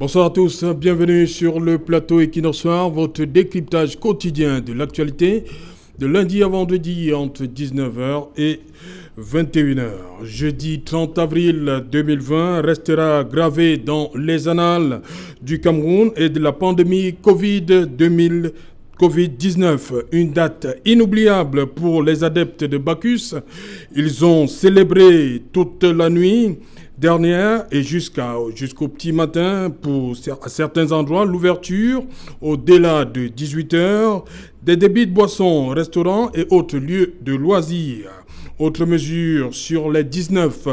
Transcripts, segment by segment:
Bonsoir à tous, bienvenue sur le plateau Equinox Soir, votre décryptage quotidien de l'actualité de lundi à vendredi entre 19h et 21h. Jeudi 30 avril 2020 restera gravé dans les annales du Cameroun et de la pandémie Covid-19. Une date inoubliable pour les adeptes de Bacchus. Ils ont célébré toute la nuit dernière et jusqu'au petit matin pour à certains endroits l'ouverture au-delà de 18h des débits de boissons, restaurants et autres lieux de loisirs. Autre mesure sur les 19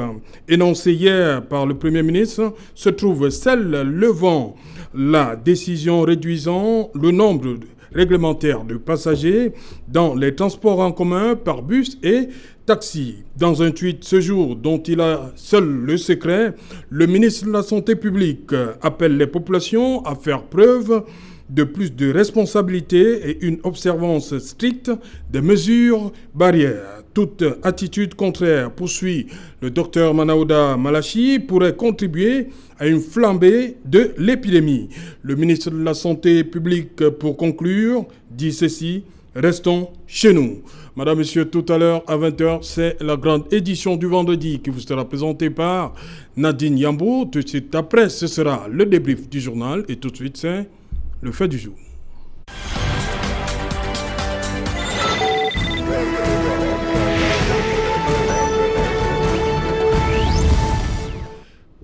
énoncées hier par le Premier ministre se trouve celle levant la décision réduisant le nombre réglementaire de passagers dans les transports en commun par bus et taxi. Dans un tweet ce jour dont il a seul le secret, le ministre de la Santé publique appelle les populations à faire preuve de plus de responsabilité et une observance stricte des mesures barrières. Toute attitude contraire, poursuit le docteur Manaouda Malachi, pourrait contribuer à une flambée de l'épidémie. Le ministre de la Santé publique, pour conclure, dit ceci: restons chez nous. Madame, Monsieur, tout à l'heure à 20h, c'est la grande édition du vendredi qui vous sera présentée par Nadine Yambo. Tout de suite après, ce sera le débrief du journal et tout de suite, c'est le fait du jour.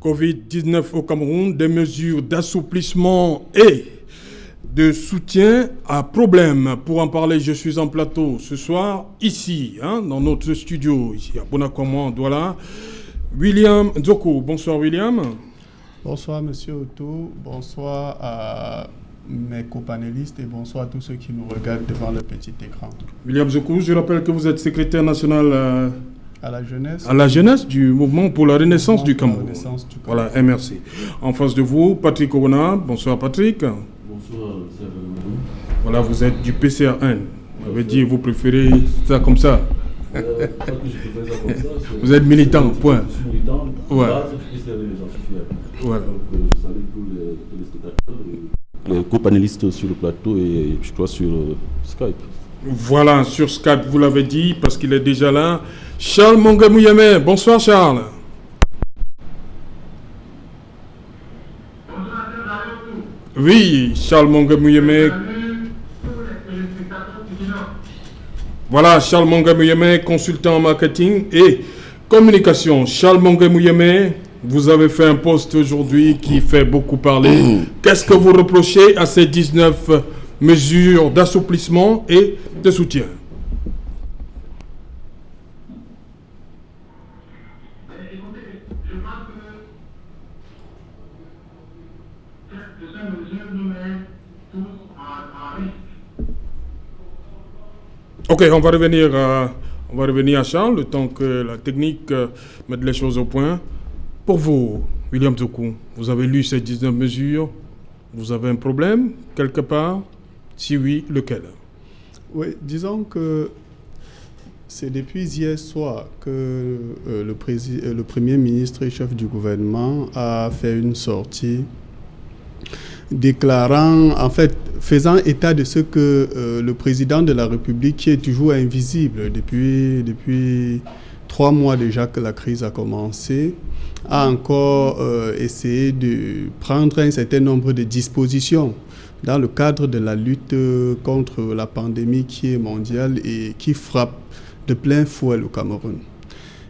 Covid-19 au Cameroun, des mesures d'assouplissement et de soutien à problème. Pour en parler, je suis en plateau ce soir, ici, dans notre studio, ici à Bonacomo, Douala. William Nzoko. Bonsoir William. Bonsoir Monsieur Otto, bonsoir à mes copanélistes et bonsoir à tous ceux qui nous regardent devant le petit écran. William Nzoko, je rappelle que vous êtes secrétaire national à la jeunesse du mouvement pour la renaissance du Cameroun. Voilà, et merci. En face de vous, Patrick Owana. Bonsoir Patrick. Bonsoir, voilà, vous êtes du PCRN. Vous avez dit vous préférez ça comme ça. Pas que je préfère ça comme ça. Vous êtes militant, point. Je suis militant. Ouais. Voilà. Donc, je salue tous les spectateurs, les co-panélistes sur le plateau et je crois sur Skype. Voilà, sur Skype, vous l'avez dit, parce qu'il est déjà là. Charles Mongamouyeme. Bonsoir Charles. Oui, Charles Mongamouyeme. Voilà, Charles Mongamouyeme, consultant en marketing et communication. Charles Mongamouyeme, vous avez fait un post aujourd'hui qui fait beaucoup parler. Qu'est-ce que vous reprochez à ces 19 mesures d'assouplissement et de soutien? Ok, on va revenir à Charles, le temps que la technique mette les choses au point. Pour vous, William Nzoko, vous avez lu ces 19 mesures, vous avez un problème quelque part? Si oui, lequel? Oui, disons que c'est depuis hier soir que le Premier ministre et chef du gouvernement a fait une sortie déclarant, en fait, faisant état de ce que le président de la République, qui est toujours invisible depuis 3 mois déjà que la crise a commencé, a encore essayé de prendre un certain nombre de dispositions dans le cadre de la lutte contre la pandémie qui est mondiale et qui frappe de plein fouet le Cameroun.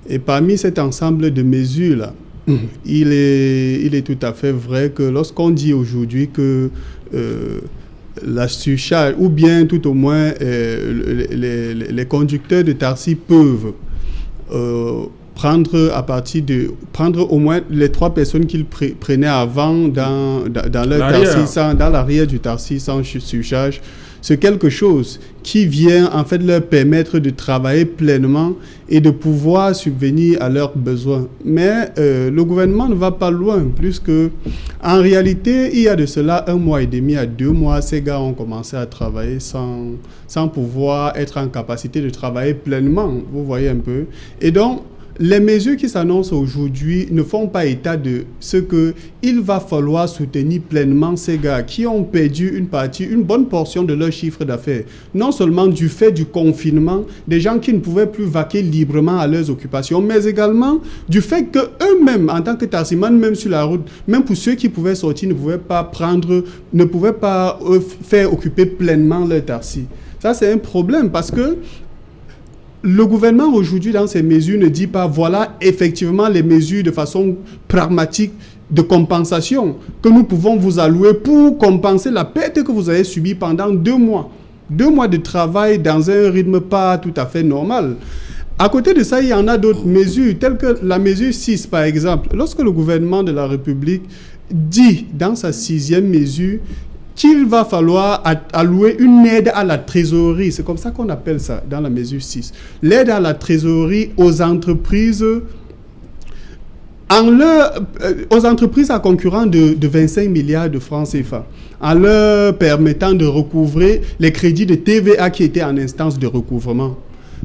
Et parmi cet ensemble de mesures-là, il est tout à fait vrai que lorsqu'on dit aujourd'hui que la surcharge, ou bien tout au moins les conducteurs de taxi peuvent prendre au moins les 3 personnes qu'ils prenaient avant dans leur taxi, dans l'arrière du taxi sans surcharge, c'est quelque chose qui vient en fait leur permettre de travailler pleinement et de pouvoir subvenir à leurs besoins. Mais le gouvernement ne va pas loin, puisque en réalité, il y a de cela 1 mois et demi à 2 mois, ces gars ont commencé à travailler sans pouvoir être en capacité de travailler pleinement, vous voyez un peu. Et donc, les mesures qui s'annoncent aujourd'hui ne font pas état de ce qu'il va falloir soutenir pleinement ces gars qui ont perdu une bonne portion de leur chiffre d'affaires. Non seulement du fait du confinement, des gens qui ne pouvaient plus vaquer librement à leurs occupations, mais également du fait qu'eux-mêmes, en tant que taximans, même sur la route, même pour ceux qui pouvaient sortir, ne pouvaient pas faire occuper pleinement leur taxi. Ça, c'est un problème parce que le gouvernement aujourd'hui, dans ses mesures, ne dit pas voilà effectivement les mesures de façon pragmatique de compensation que nous pouvons vous allouer pour compenser la perte que vous avez subie pendant 2 mois. 2 mois de travail dans un rythme pas tout à fait normal. À côté de ça, il y en a d'autres mesures, telles que la mesure 6, par exemple. Lorsque le gouvernement de la République dit dans sa 6e mesure qu'il va falloir allouer une aide à la trésorerie. C'est comme ça qu'on appelle ça dans la mesure 6. L'aide à la trésorerie aux entreprises, aux entreprises à concurrent de 25 milliards de francs CFA, en leur permettant de recouvrer les crédits de TVA qui étaient en instance de recouvrement.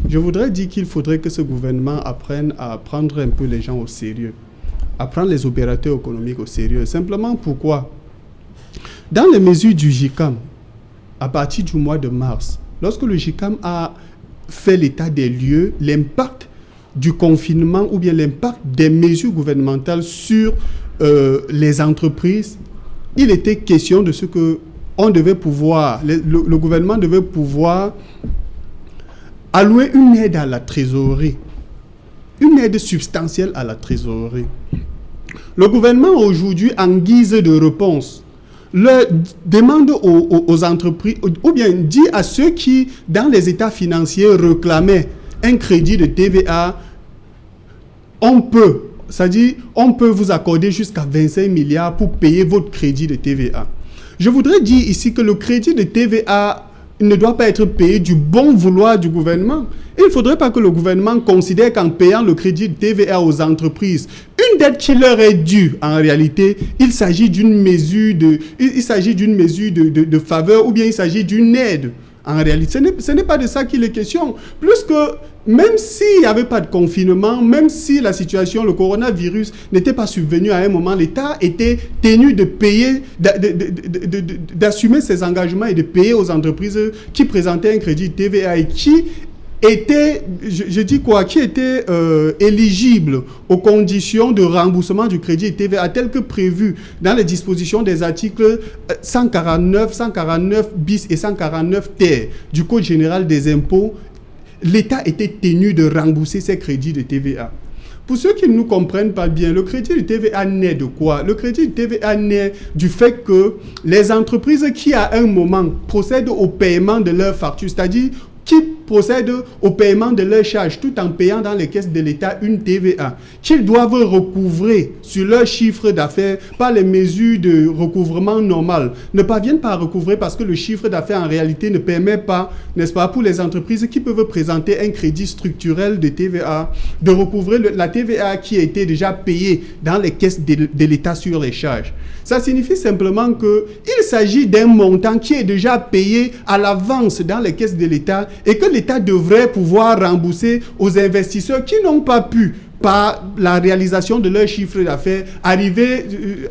Je voudrais dire qu'il faudrait que ce gouvernement apprenne à prendre un peu les gens au sérieux, à prendre les opérateurs économiques au sérieux. Simplement pourquoi ? Dans les mesures du JICAM, à partir du mois de mars, lorsque le JICAM a fait l'état des lieux, l'impact du confinement ou bien l'impact des mesures gouvernementales sur les entreprises, il était question de ce que on devait pouvoir, le gouvernement devait pouvoir allouer une aide à la trésorerie, une aide substantielle à la trésorerie. Le gouvernement aujourd'hui, en guise de réponse, leur demande aux entreprises, ou bien dit à ceux qui, dans les états financiers, réclamaient un crédit de TVA, on peut vous accorder jusqu'à 25 milliards pour payer votre crédit de TVA. Je voudrais dire ici que le crédit de TVA ne doit pas être payé du bon vouloir du gouvernement. Il ne faudrait pas que le gouvernement considère qu'en payant le crédit de TVA aux entreprises, une dette qui leur est due, en réalité, il s'agit d'une mesure de faveur ou bien il s'agit d'une aide. En réalité, ce n'est pas de ça qu'il est question. Plus que, même s'il n'y avait pas de confinement, même si la situation, le coronavirus n'était pas survenu à un moment, l'État était tenu de payer, d'assumer ses engagements et de payer aux entreprises qui présentaient un crédit de TVA et qui était, qui était éligible aux conditions de remboursement du crédit de TVA tel que prévu dans les dispositions des articles 149 bis et 149 ter du Code général des impôts. L'État était tenu de rembourser ces crédits de TVA. Pour ceux qui ne nous comprennent pas bien, le crédit de TVA naît de quoi? Le crédit de TVA naît du fait que les entreprises qui, à un moment, procèdent au paiement de leurs factures, c'est-à-dire qui procèdent au paiement de leurs charges tout en payant dans les caisses de l'État une TVA, qu'ils doivent recouvrer sur leur chiffre d'affaires par les mesures de recouvrement normal, ne parviennent pas à recouvrer parce que le chiffre d'affaires en réalité ne permet pas, n'est-ce pas, pour les entreprises qui peuvent présenter un crédit structurel de TVA, de recouvrer la TVA qui a été déjà payée dans les caisses de l'État sur les charges. Ça signifie simplement qu'il s'agit d'un montant qui est déjà payé à l'avance dans les caisses de l'État et que l'État devrait pouvoir rembourser aux investisseurs qui n'ont pas pu, par la réalisation de leur chiffre d'affaires, arriver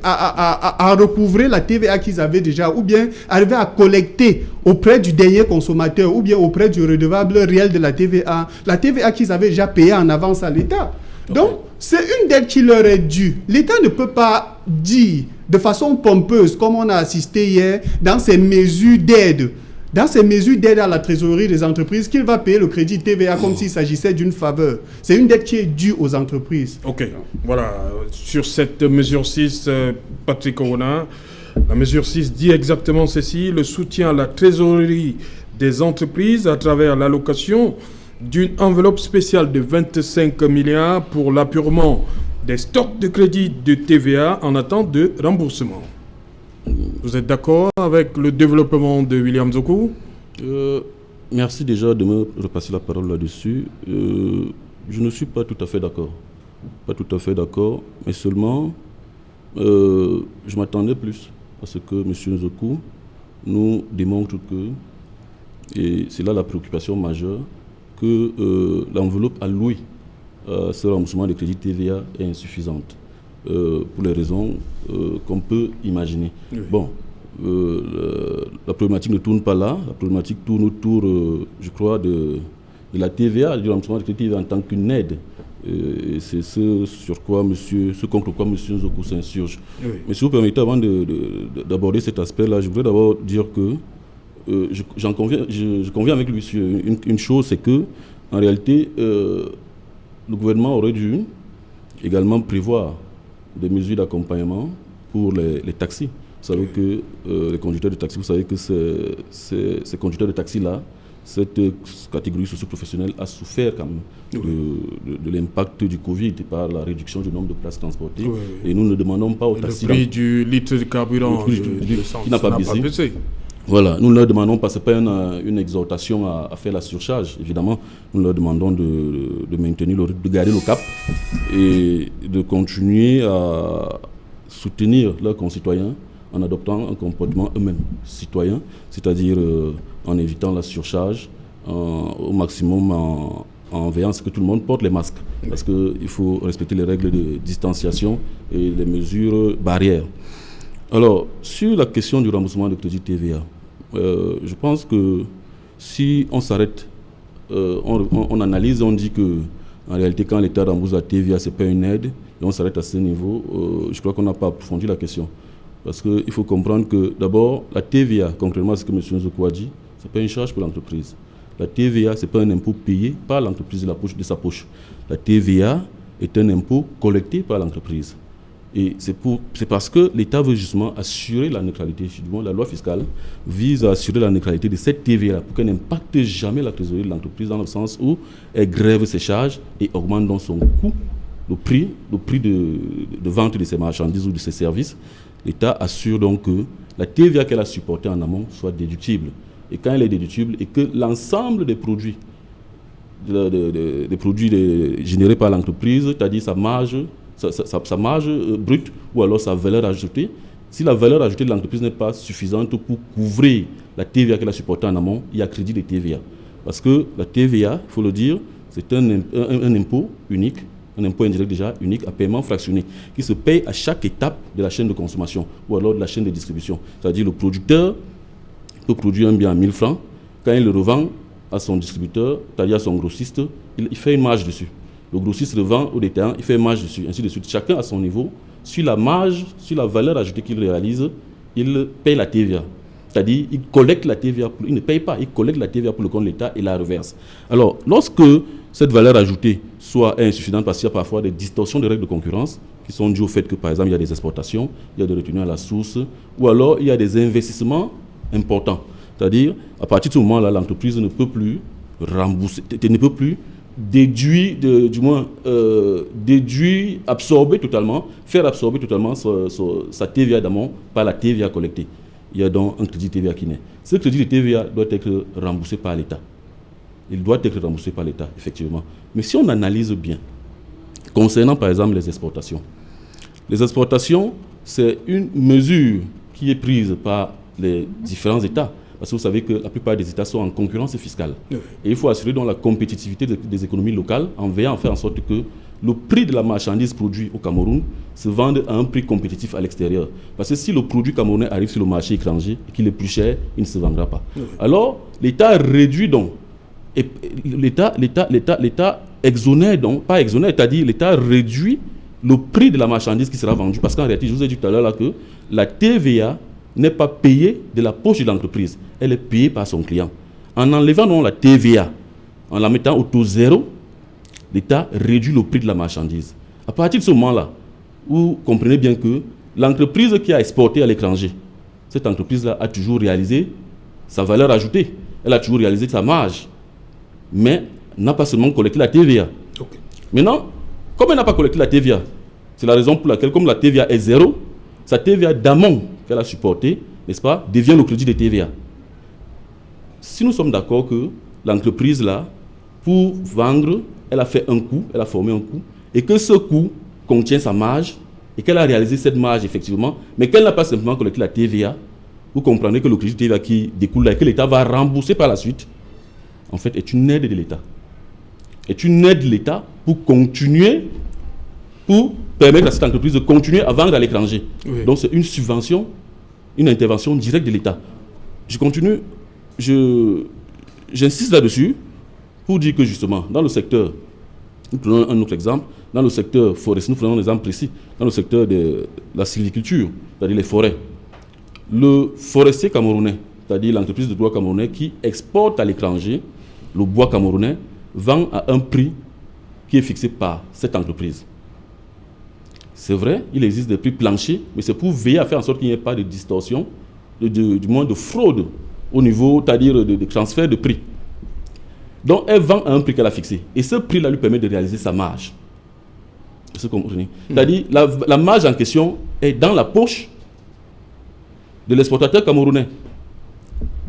à recouvrer la TVA qu'ils avaient déjà, ou bien arriver à collecter auprès du dernier consommateur, ou bien auprès du redevable réel de la TVA qu'ils avaient déjà payée en avance à l'État. Donc, c'est une dette qui leur est due. L'État ne peut pas dire de façon pompeuse, comme on a assisté hier, dans ces mesures d'aide, à la trésorerie des entreprises, qu'il va payer le crédit TVA comme s'il s'agissait d'une faveur. C'est une dette qui est due aux entreprises. Ok, voilà. Sur cette mesure 6, Patrick Orona, la mesure 6 dit exactement ceci: le soutien à la trésorerie des entreprises à travers l'allocation d'une enveloppe spéciale de 25 milliards pour l'appurement des stocks de crédit de TVA en attente de remboursement. Vous êtes d'accord avec le développement de William Zokou? Merci déjà de me repasser la parole là-dessus. Je ne suis pas tout à fait d'accord. Pas tout à fait d'accord, mais seulement je m'attendais plus à ce que M. Zokou nous démontre que, et c'est là la préoccupation majeure, que l'enveloppe allouée ce remboursement de crédit TVA est insuffisante pour les raisons qu'on peut imaginer. Oui. Bon, la problématique ne tourne pas là, la problématique tourne autour, je crois, de la TVA, du remboursement de crédit TVA en tant qu'une aide. Et c'est ce contre quoi M. Nzokou s'insurge. Oui. Mais si vous permettez, avant d'aborder cet aspect-là, je voudrais d'abord dire que je conviens avec lui sur une chose, c'est que en réalité, le gouvernement aurait dû également prévoir des mesures d'accompagnement pour les taxis. Vous savez que les conducteurs de taxi, vous savez que ces conducteurs de taxi-là, cette catégorie socio-professionnelle a souffert quand même de l'impact du Covid et par la réduction du nombre de places transportées. Oui. Et nous ne demandons pas aux taxis... Le prix du litre de carburant qui n'a pas baissé. Voilà, nous ne leur demandons pas, ce n'est pas une exhortation à faire la surcharge, évidemment. Nous leur demandons de maintenir, de garder le cap et de continuer à soutenir leurs concitoyens en adoptant un comportement eux-mêmes citoyen, c'est-à-dire en évitant la surcharge, au maximum en veillant à ce que tout le monde porte les masques, parce qu'il faut respecter les règles de distanciation et les mesures barrières. Alors, sur la question du remboursement de crédit TVA, je pense que si on s'arrête, on analyse, on dit que en réalité, quand l'État rembourse la TVA, ce n'est pas une aide, et on s'arrête à ce niveau, je crois qu'on n'a pas approfondi la question. Parce qu'il faut comprendre que, d'abord, la TVA, concrètement à ce que M. Nzokou a dit, ce n'est pas une charge pour l'entreprise. La TVA, ce n'est pas un impôt payé par l'entreprise de sa poche. La TVA est un impôt collecté par l'entreprise. Et c'est parce que l'État veut justement assurer la neutralité. Du moins, la loi fiscale vise à assurer la neutralité de cette TVA pour qu'elle n'impacte jamais la trésorerie de l'entreprise dans le sens où elle grève ses charges et augmente dans son coût le prix de vente de ses marchandises ou de ses services. L'État assure donc que la TVA qu'elle a supportée en amont soit déductible. Et quand elle est déductible et que l'ensemble des produits, générés par l'entreprise, c'est-à-dire sa marge brute ou alors sa valeur ajoutée, si la valeur ajoutée de l'entreprise n'est pas suffisante pour couvrir la TVA qu'elle a supportée en amont, il y a crédit de TVA. Parce que la TVA, il faut le dire, c'est un impôt unique, un impôt indirect déjà unique à paiement fractionné, qui se paye à chaque étape de la chaîne de consommation ou alors de la chaîne de distribution. C'est-à-dire le producteur peut produire un bien à 1000 francs, quand il le revend à son distributeur, c'est-à-dire à son grossiste, il fait une marge dessus. Le grossiste le vend au détaillant, il fait une marge dessus, ainsi de suite. Chacun à son niveau, sur la marge, sur la valeur ajoutée qu'il réalise, il paye la TVA. C'est-à-dire, il collecte la TVA, il ne paye pas, il collecte la TVA pour le compte de l'État et la reverse. Alors, lorsque cette valeur ajoutée soit insuffisante, parce qu'il y a parfois des distorsions de règles de concurrence qui sont dues au fait que, par exemple, il y a des exportations, il y a des retenues à la source, ou alors il y a des investissements importants. C'est-à-dire, à partir de ce moment-là, l'entreprise ne peut plus rembourser, ne peut plus absorber totalement, faire absorber totalement sa TVA d'amont par la TVA collectée. Il y a donc un crédit TVA qui naît. Ce crédit de TVA doit être remboursé par l'État. Il doit être remboursé par l'État, effectivement. Mais si on analyse bien, concernant par exemple les exportations, c'est une mesure qui est prise par les différents États. Parce que vous savez que la plupart des États sont en concurrence fiscale. Oui. Et il faut assurer donc la compétitivité des économies locales en veillant à faire en sorte que le prix de la marchandise produite au Cameroun se vende à un prix compétitif à l'extérieur. Parce que si le produit camerounais arrive sur le marché étranger et qu'il est plus cher, il ne se vendra pas. Oui. Alors, l'État réduit donc, et l'État exonère donc, pas exonère, c'est-à-dire l'État réduit le prix de la marchandise qui sera vendue. Parce qu'en réalité, je vous ai dit tout à l'heure là que la TVA n'est pas payée de la poche de l'entreprise, elle est payée par son client. En enlevant donc la TVA, en la mettant au taux zéro, l'État réduit le prix de la marchandise. À partir de ce moment-là, vous comprenez bien que l'entreprise qui a exporté à l'étranger, cette entreprise-là a toujours réalisé sa valeur ajoutée, elle a toujours réalisé sa marge, mais n'a pas seulement collecté la TVA. Okay. Maintenant, comme elle n'a pas collecté la TVA, c'est la raison pour laquelle, comme la TVA est zéro, sa TVA d'amont qu'elle a supportée, n'est-ce pas, devient le crédit de TVA. Si nous sommes d'accord que l'entreprise là, pour vendre, elle a fait un coût, elle a formé un coût, et que ce coût contient sa marge, et qu'elle a réalisé cette marge effectivement, mais qu'elle n'a pas simplement collecté la TVA, vous comprenez que le crédit de TVA qui découle là, et que l'État va rembourser par la suite, en fait, est une aide de l'État. Est une aide de l'État pour permettre à cette entreprise de continuer à vendre à l'étranger. Oui. Donc c'est une subvention, une intervention directe de l'État. Je continue, j'insiste là-dessus pour dire que justement, dans le secteur, nous prenons un autre exemple, dans le secteur forestier, nous prenons un exemple précis, dans le secteur de la sylviculture, c'est-à-dire les forêts. Le forestier camerounais, c'est-à-dire l'entreprise de bois camerounais qui exporte à l'étranger le bois camerounais, vend à un prix qui est fixé par cette entreprise. C'est vrai, il existe des prix planchers, mais c'est pour veiller à faire en sorte qu'il n'y ait pas de distorsion, du moins de fraude au niveau, c'est-à-dire de transfert de prix. Donc, elle vend à un prix qu'elle a fixé. Et ce prix-là lui permet de réaliser sa marge. Vous comprenez ? C'est-à-dire, la marge en question est dans la poche de l'exportateur camerounais.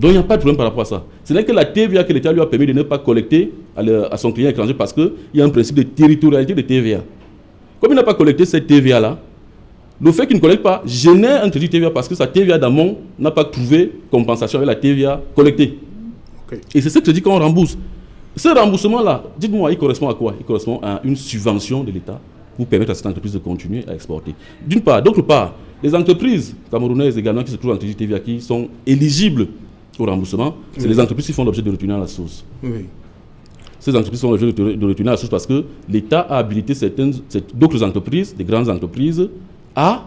Donc, il n'y a pas de problème par rapport à ça. Ce n'est que la TVA que l'État lui a permis de ne pas collecter à son client étranger parce qu'il y a un principe de territorialité de TVA. Comme il n'a pas collecté cette TVA-là, le fait qu'il ne collecte pas génère un crédit TVA parce que sa TVA d'amont n'a pas trouvé compensation avec la TVA collectée. Okay. Et c'est ce crédit qu'on rembourse. Ce remboursement-là, dites-moi, il correspond à quoi ? Il correspond à une subvention de l'État pour permettre à cette entreprise de continuer à exporter. D'une part. D'autre part, les entreprises camerounaises également qui se trouvent en crédit TVA qui sont éligibles au remboursement, c'est les entreprises qui font l'objet de retenir à la source. Oui. Ces entreprises font l'objet de retenir à la source parce que l'État a habilité d'autres entreprises, des grandes entreprises, à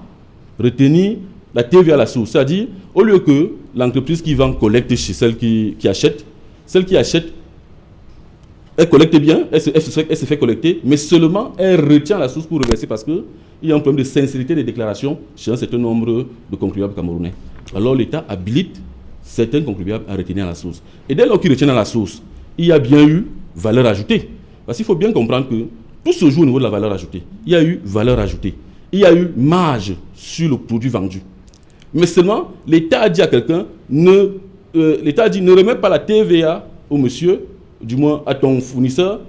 retenir la TVA à la source. C'est-à-dire, au lieu que l'entreprise qui vend collecte chez celle qui achète, elle collecte bien, elle se fait collecter, mais seulement elle retient la source pour reverser parce qu'il y a un problème de sincérité des déclarations chez un certain nombre de contribuables camerounais. Alors l'État habilite certains contribuables à retenir la source. Et dès lors qu'ils retiennent la source, il y a bien eu valeur ajoutée. Parce qu'il faut bien comprendre que tout se joue au niveau de la valeur ajoutée. Il y a eu valeur ajoutée. Il y a eu marge sur le produit vendu. Mais seulement, l'État a dit à quelqu'un, l'État a dit ne remets pas la TVA au monsieur, du moins à ton fournisseur,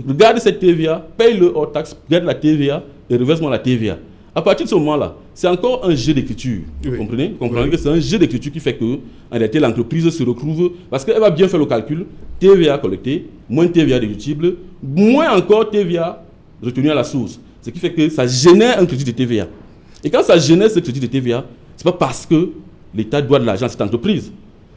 regarde cette TVA, paye-le hors taxe, garde la TVA et reverse-moi la TVA. À partir de ce moment-là, c'est encore un jeu d'écriture. Oui. Vous comprenez ? Comprenez que c'est un jeu d'écriture qui fait que, en réalité, l'entreprise se retrouve, parce qu'elle va bien faire le calcul, TVA collectée, moins TVA déductible, moins encore TVA retenue à la source. Ce qui fait que ça génère un crédit de TVA. Et quand ça génère ce crédit de TVA, ce n'est pas parce que l'État doit de l'argent à cette entreprise.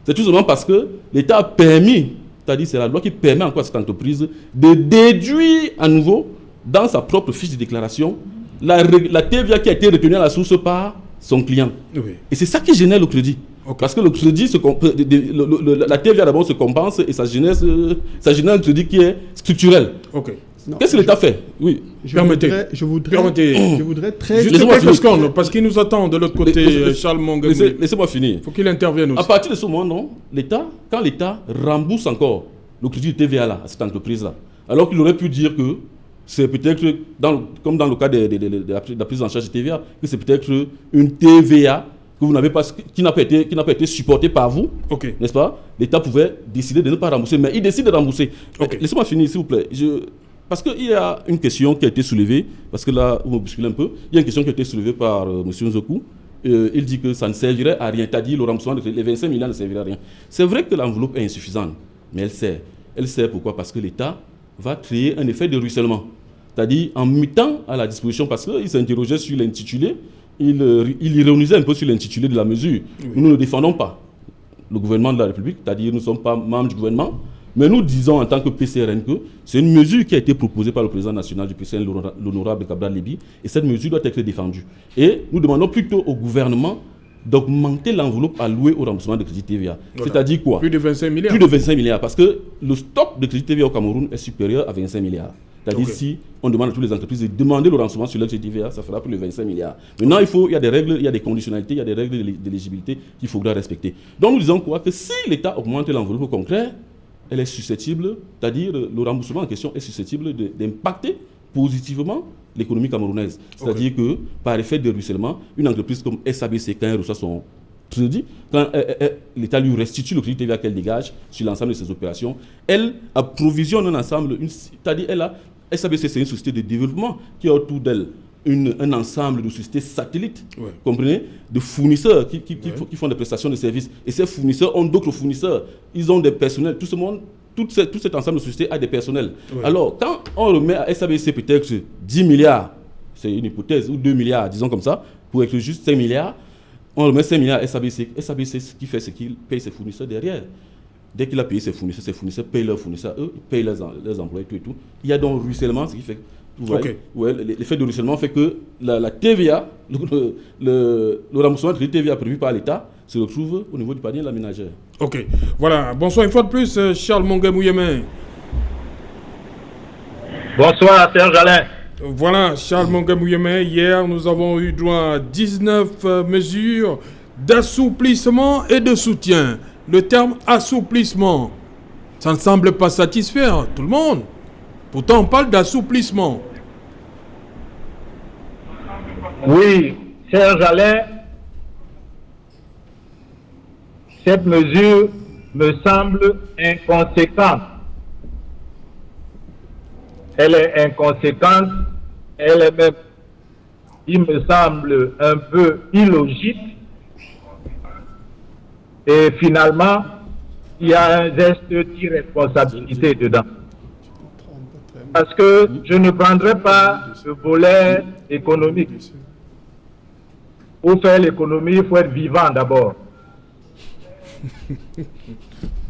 C'est tout simplement parce que l'État a permis, c'est-à-dire c'est la loi qui permet encore à cette entreprise de déduire à nouveau, dans sa propre fiche de déclaration, la TVA qui a été retenue à la source par son client. Oui. Et c'est ça qui génère le crédit. Okay. Parce que le crédit, la TVA d'abord se compense et ça génère un crédit qui est structurel. Okay. Qu'est-ce que l'État fait ? Oui. Je voudrais très... Juste quelques secondes, parce qu'il nous attend de l'autre côté, Charles Mongamou. Laissez-moi finir. Il faut qu'il intervienne aussi. À partir de ce moment, non, quand l'État rembourse encore le crédit de TVA là, à cette entreprise-là, alors qu'il aurait pu dire que c'est peut-être, comme dans le cas de la prise en charge de TVA, que c'est peut-être une TVA que vous n'avez pas, qui n'a pas été supportée par vous, okay. N'est-ce pas ? L'État pouvait décider de ne pas rembourser, mais il décide de rembourser. Okay. Laissez-moi finir, s'il vous plaît. Parce qu'il y a une question qui a été soulevée, parce que là, vous me bousculez un peu, il y a une question qui a été soulevée par M. Nzokou. Il dit que ça ne servirait à rien. C'est-à-dire le remboursement les 25 milliards ne servirait à rien. C'est vrai que l'enveloppe est insuffisante, mais elle sert. Elle sert pourquoi ? Parce que l'État va créer un effet de ruissellement. C'est-à-dire en mettant à la disposition, parce qu'il s'interrogeait sur l'intitulé, il ironisait un peu sur l'intitulé de la mesure. Oui. Nous ne défendons pas le gouvernement de la République, c'est-à-dire nous ne sommes pas membres du gouvernement, mais nous disons en tant que PCRN que c'est une mesure qui a été proposée par le président national du PCRN, l'honorable Cabral Lébi, et cette mesure doit être défendue. Et nous demandons plutôt au gouvernement d'augmenter l'enveloppe allouée au remboursement de crédit TVA. Voilà. C'est-à-dire quoi ? Plus de 25 milliards. Plus de 25 milliards, parce que le stock de crédit TVA au Cameroun est supérieur à 25 milliards. C'est-à-dire si on demande à toutes les entreprises de demander le remboursement sur leur crédit TVA, ça fera plus de 25 milliards. Maintenant, il y a des règles, il y a des conditionnalités, il y a des règles d'éligibilité qu'il faudra respecter. Donc nous disons quoi ? Que si l'État augmente l'enveloppe au concret, elle est susceptible, c'est-à-dire le remboursement en question est susceptible d'impacter positivement l'économie camerounaise. C'est-à-dire que par effet de ruissellement, une entreprise comme SABC, quand elle reçoit son crédit, quand l'État lui restitue le crédit TVA qu'elle dégage sur l'ensemble de ses opérations, elle approvisionne un ensemble, c'est-à-dire SABC c'est une société de développement qui a autour d'elle un ensemble de sociétés satellites, comprenez, de fournisseurs qui font des prestations de services. Et ces fournisseurs ont d'autres fournisseurs, ils ont des personnels, tout tout cet ensemble de sociétés a des personnels. Oui. Alors, quand on remet à SABC peut-être 10 milliards, c'est une hypothèse, ou 2 milliards, disons comme ça, pour être juste 5 milliards, on remet 5 milliards à SABC. SABC, ce qu'il fait, c'est qu'il paye ses fournisseurs derrière. Dès qu'il a payé ses fournisseurs payent leurs fournisseurs, eux, ils payent leurs employés, tout et tout. Il y a donc ruissellement, ce qui fait... L'effet de ruissellement fait que la TVA, le remboursement de la TVA prévu par l'État se retrouve au niveau du panier de la ménagère. Ok, voilà. Bonsoir une fois de plus, Charles Mongamouyeme. Bonsoir, Serge Alain. Voilà, Charles Mongamouyeme. Hier, nous avons eu droit à 19 mesures d'assouplissement et de soutien. Le terme assouplissement, ça ne semble pas satisfaire tout le monde. Pourtant, on parle d'assouplissement. Oui, Serge Alain, cette mesure me semble inconséquente. Elle est inconséquente, elle est même, il me semble, un peu illogique. Et finalement, il y a un geste d'irresponsabilité dedans. Parce que je ne prendrai pas le volet économique. Pour faire l'économie, il faut être vivant d'abord.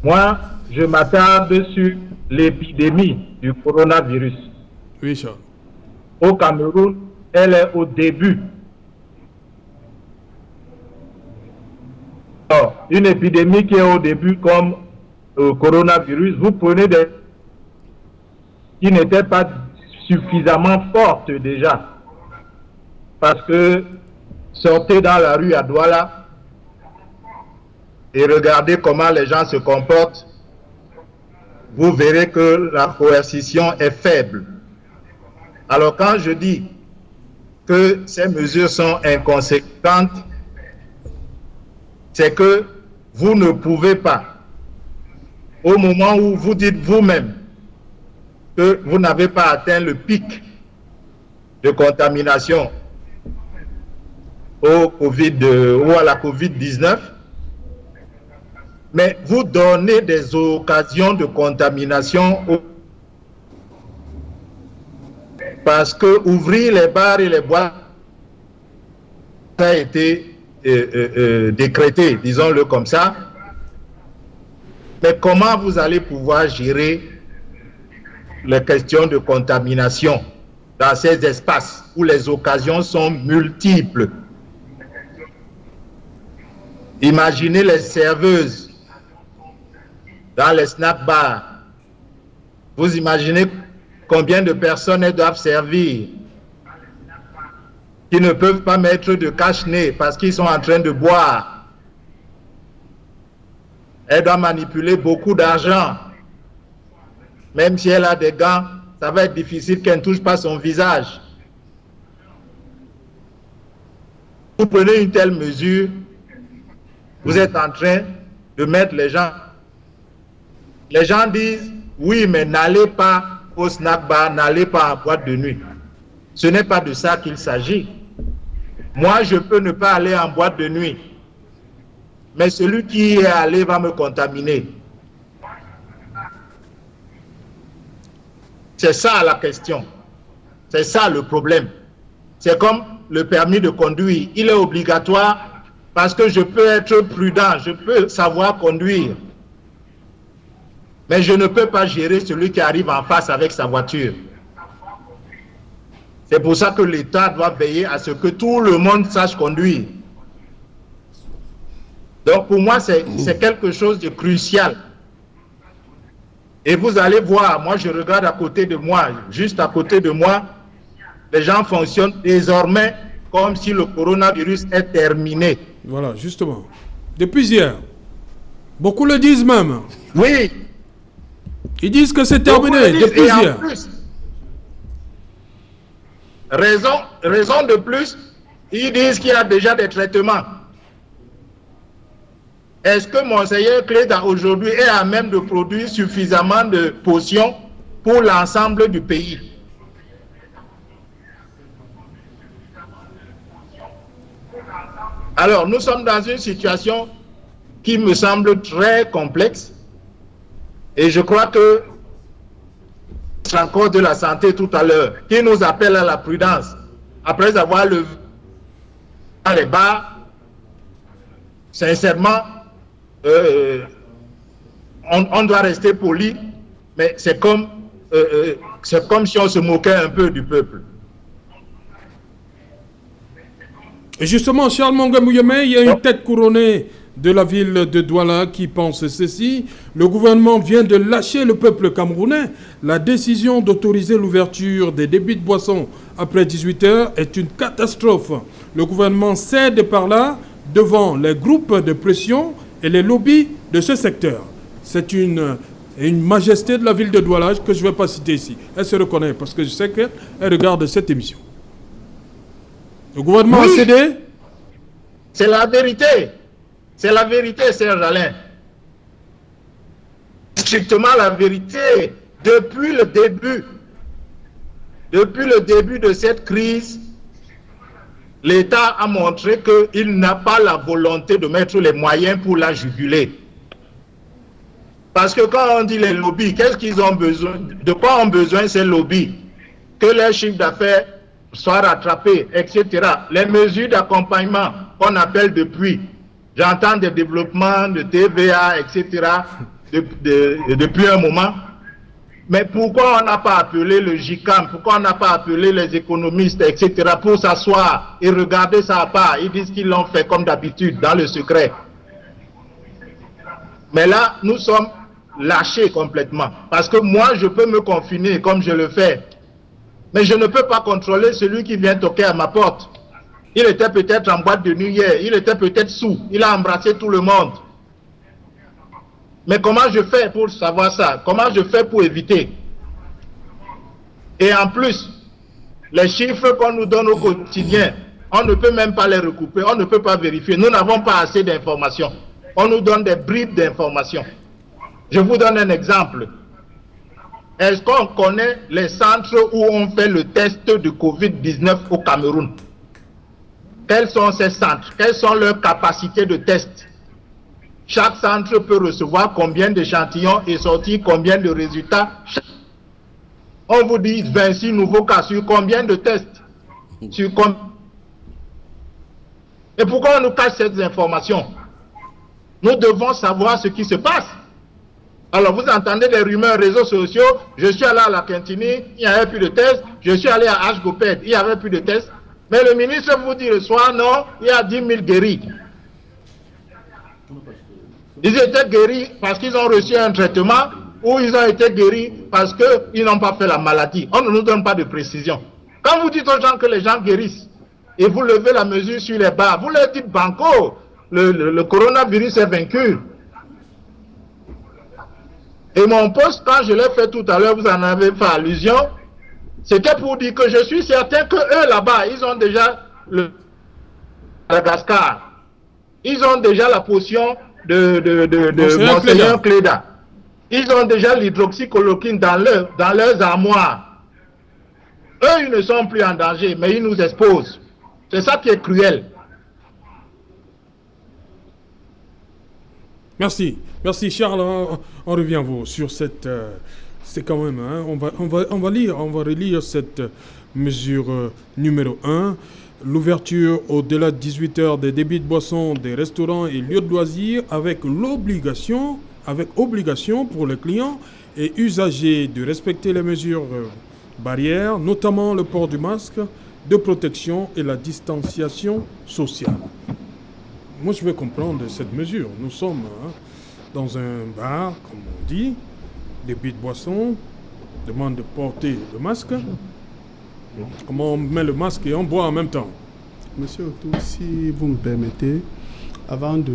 Moi, je m'attarde sur l'épidémie du coronavirus. Oui, Charles. Au Cameroun, elle est au début. Alors, une épidémie qui est au début comme le coronavirus, vous prenez des qui n'étaient pas suffisamment fortes déjà. Parce que sortez dans la rue à Douala et regardez comment les gens se comportent, vous verrez que la coercition est faible. Alors quand je dis que ces mesures sont inconséquentes, c'est que vous ne pouvez pas, au moment où vous dites vous-même que vous n'avez pas atteint le pic de contamination au COVID ou à la COVID-19, mais vous donnez des occasions de contamination parce que ouvrir les bars et les boîtes a été décrété, disons-le comme ça. Mais comment vous allez pouvoir gérer les questions de contamination dans ces espaces où les occasions sont multiples? Imaginez les serveuses dans les snack bars. Vous imaginez combien de personnes elles doivent servir, qui ne peuvent pas mettre de cache-nez parce qu'ils sont en train de boire. Elle doit manipuler beaucoup d'argent. Même si elle a des gants, ça va être difficile qu'elle ne touche pas son visage. Vous prenez une telle mesure, vous êtes en train de mettre les gens. Les gens disent, oui, mais n'allez pas au snack bar, n'allez pas en boîte de nuit. Ce n'est pas de ça qu'il s'agit. Moi, je peux ne pas aller en boîte de nuit. Mais celui qui est allé va me contaminer. C'est ça la question. C'est ça le problème. C'est comme le permis de conduire. Il est obligatoire parce que je peux être prudent, je peux savoir conduire. Mais je ne peux pas gérer celui qui arrive en face avec sa voiture. C'est pour ça que l'État doit veiller à ce que tout le monde sache conduire. Donc pour moi, c'est quelque chose de crucial. Et vous allez voir, moi je regarde à côté de moi, juste à côté de moi, les gens fonctionnent désormais comme si le coronavirus est terminé. Voilà, justement. Depuis hier. Beaucoup le disent même. Oui. Ils disent que c'est terminé depuis hier. Raison de plus, ils disent qu'il y a déjà des traitements. Est-ce que Monseigneur Cléda aujourd'hui est à même de produire suffisamment de potions pour l'ensemble du pays? Alors, nous sommes dans une situation qui me semble très complexe Et je crois que c'est encore de la santé tout à l'heure, qui nous appelle à la prudence. Après avoir levé les bas, sincèrement, on doit rester poli, mais c'est comme si on se moquait un peu du peuple. Et justement, Charles Monga-Mouyeme, il y a une tête couronnée de la ville de Douala qui pense ceci. Le gouvernement vient de lâcher le peuple camerounais. La décision d'autoriser l'ouverture des débits de boissons après 18h est une catastrophe. Le gouvernement cède par là devant les groupes de pression et les lobbies de ce secteur. C'est une majesté de la ville de Douala que je ne vais pas citer ici. Elle se reconnaît parce que je sais qu'elle regarde cette émission. Le gouvernement a cédé. C'est la vérité. C'est la vérité, Serge Alain. Strictement la vérité. Depuis le début de cette crise, l'État a montré qu'il n'a pas la volonté de mettre les moyens pour la juguler. Parce que quand on dit les lobbies, qu'est-ce qu'ils ont besoin? De quoi ont besoin ces lobbies? Que leur chiffre d'affaires soit rattrapé, etc. Les mesures d'accompagnement qu'on appelle depuis, j'entends des développements de TVA, etc. Depuis un moment. Mais pourquoi on n'a pas appelé le JICAM, pourquoi on n'a pas appelé les économistes, etc. pour s'asseoir et regarder ça à part? Ils disent qu'ils l'ont fait comme d'habitude, dans le secret. Mais là, nous sommes lâchés complètement. Parce que moi, je peux me confiner comme je le fais. Mais je ne peux pas contrôler celui qui vient toquer à ma porte. Il était peut-être en boîte de nuit hier, il était peut-être sous, il a embrassé tout le monde. Mais comment je fais pour savoir ça? Comment je fais pour éviter? Et en plus, les chiffres qu'on nous donne au quotidien, on ne peut même pas les recouper, on ne peut pas vérifier. Nous n'avons pas assez d'informations. On nous donne des bribes d'informations. Je vous donne un exemple. Est-ce qu'on connaît les centres où on fait le test de Covid-19 au Cameroun? Quels sont ces centres? Quelles sont leurs capacités de test? Chaque centre peut recevoir combien d'échantillons et sortir combien de résultats? On vous dit 26 nouveaux cas sur combien de tests? Et pourquoi on nous cache ces informations? Nous devons savoir ce qui se passe. Alors vous entendez des rumeurs réseaux sociaux, je suis allé à la Quintini, il n'y avait plus de tests, je suis allé à H-Goped, il n'y avait plus de tests. Mais le ministre vous dit le soir, non, il y a 10 000 guéris. Ils étaient guéris parce qu'ils ont reçu un traitement ou ils ont été guéris parce qu'ils n'ont pas fait la maladie. On ne nous donne pas de précision. Quand vous dites aux gens que les gens guérissent et vous levez la mesure sur les bas, vous leur dites banco, le coronavirus est vaincu. Et mon poste, quand je l'ai fait tout à l'heure, vous en avez fait allusion, c'était pour dire que je suis certain que eux là-bas, ils ont déjà le Madagascar. Ils ont déjà la potion de Monseigneur Cléda. Ils ont déjà l'hydroxychloroquine dans leurs armoires. Eux, ils ne sont plus en danger, mais ils nous exposent. C'est ça qui est cruel. Merci. Merci Charles. On revient à vous sur cette... c'est quand même... Hein, on va relire cette mesure numéro 1. L'ouverture au-delà de 18h des débits de boissons, des restaurants et lieux de loisirs avec obligation pour les clients et usagers de respecter les mesures barrières, notamment le port du masque, de protection et la distanciation sociale. Moi, je veux comprendre cette mesure. Nous sommes dans un bar, comme on dit, débit de boissons, demande de porter le masque. Comment on met le masque et on boit en même temps? Monsieur Otto, si vous me permettez, avant de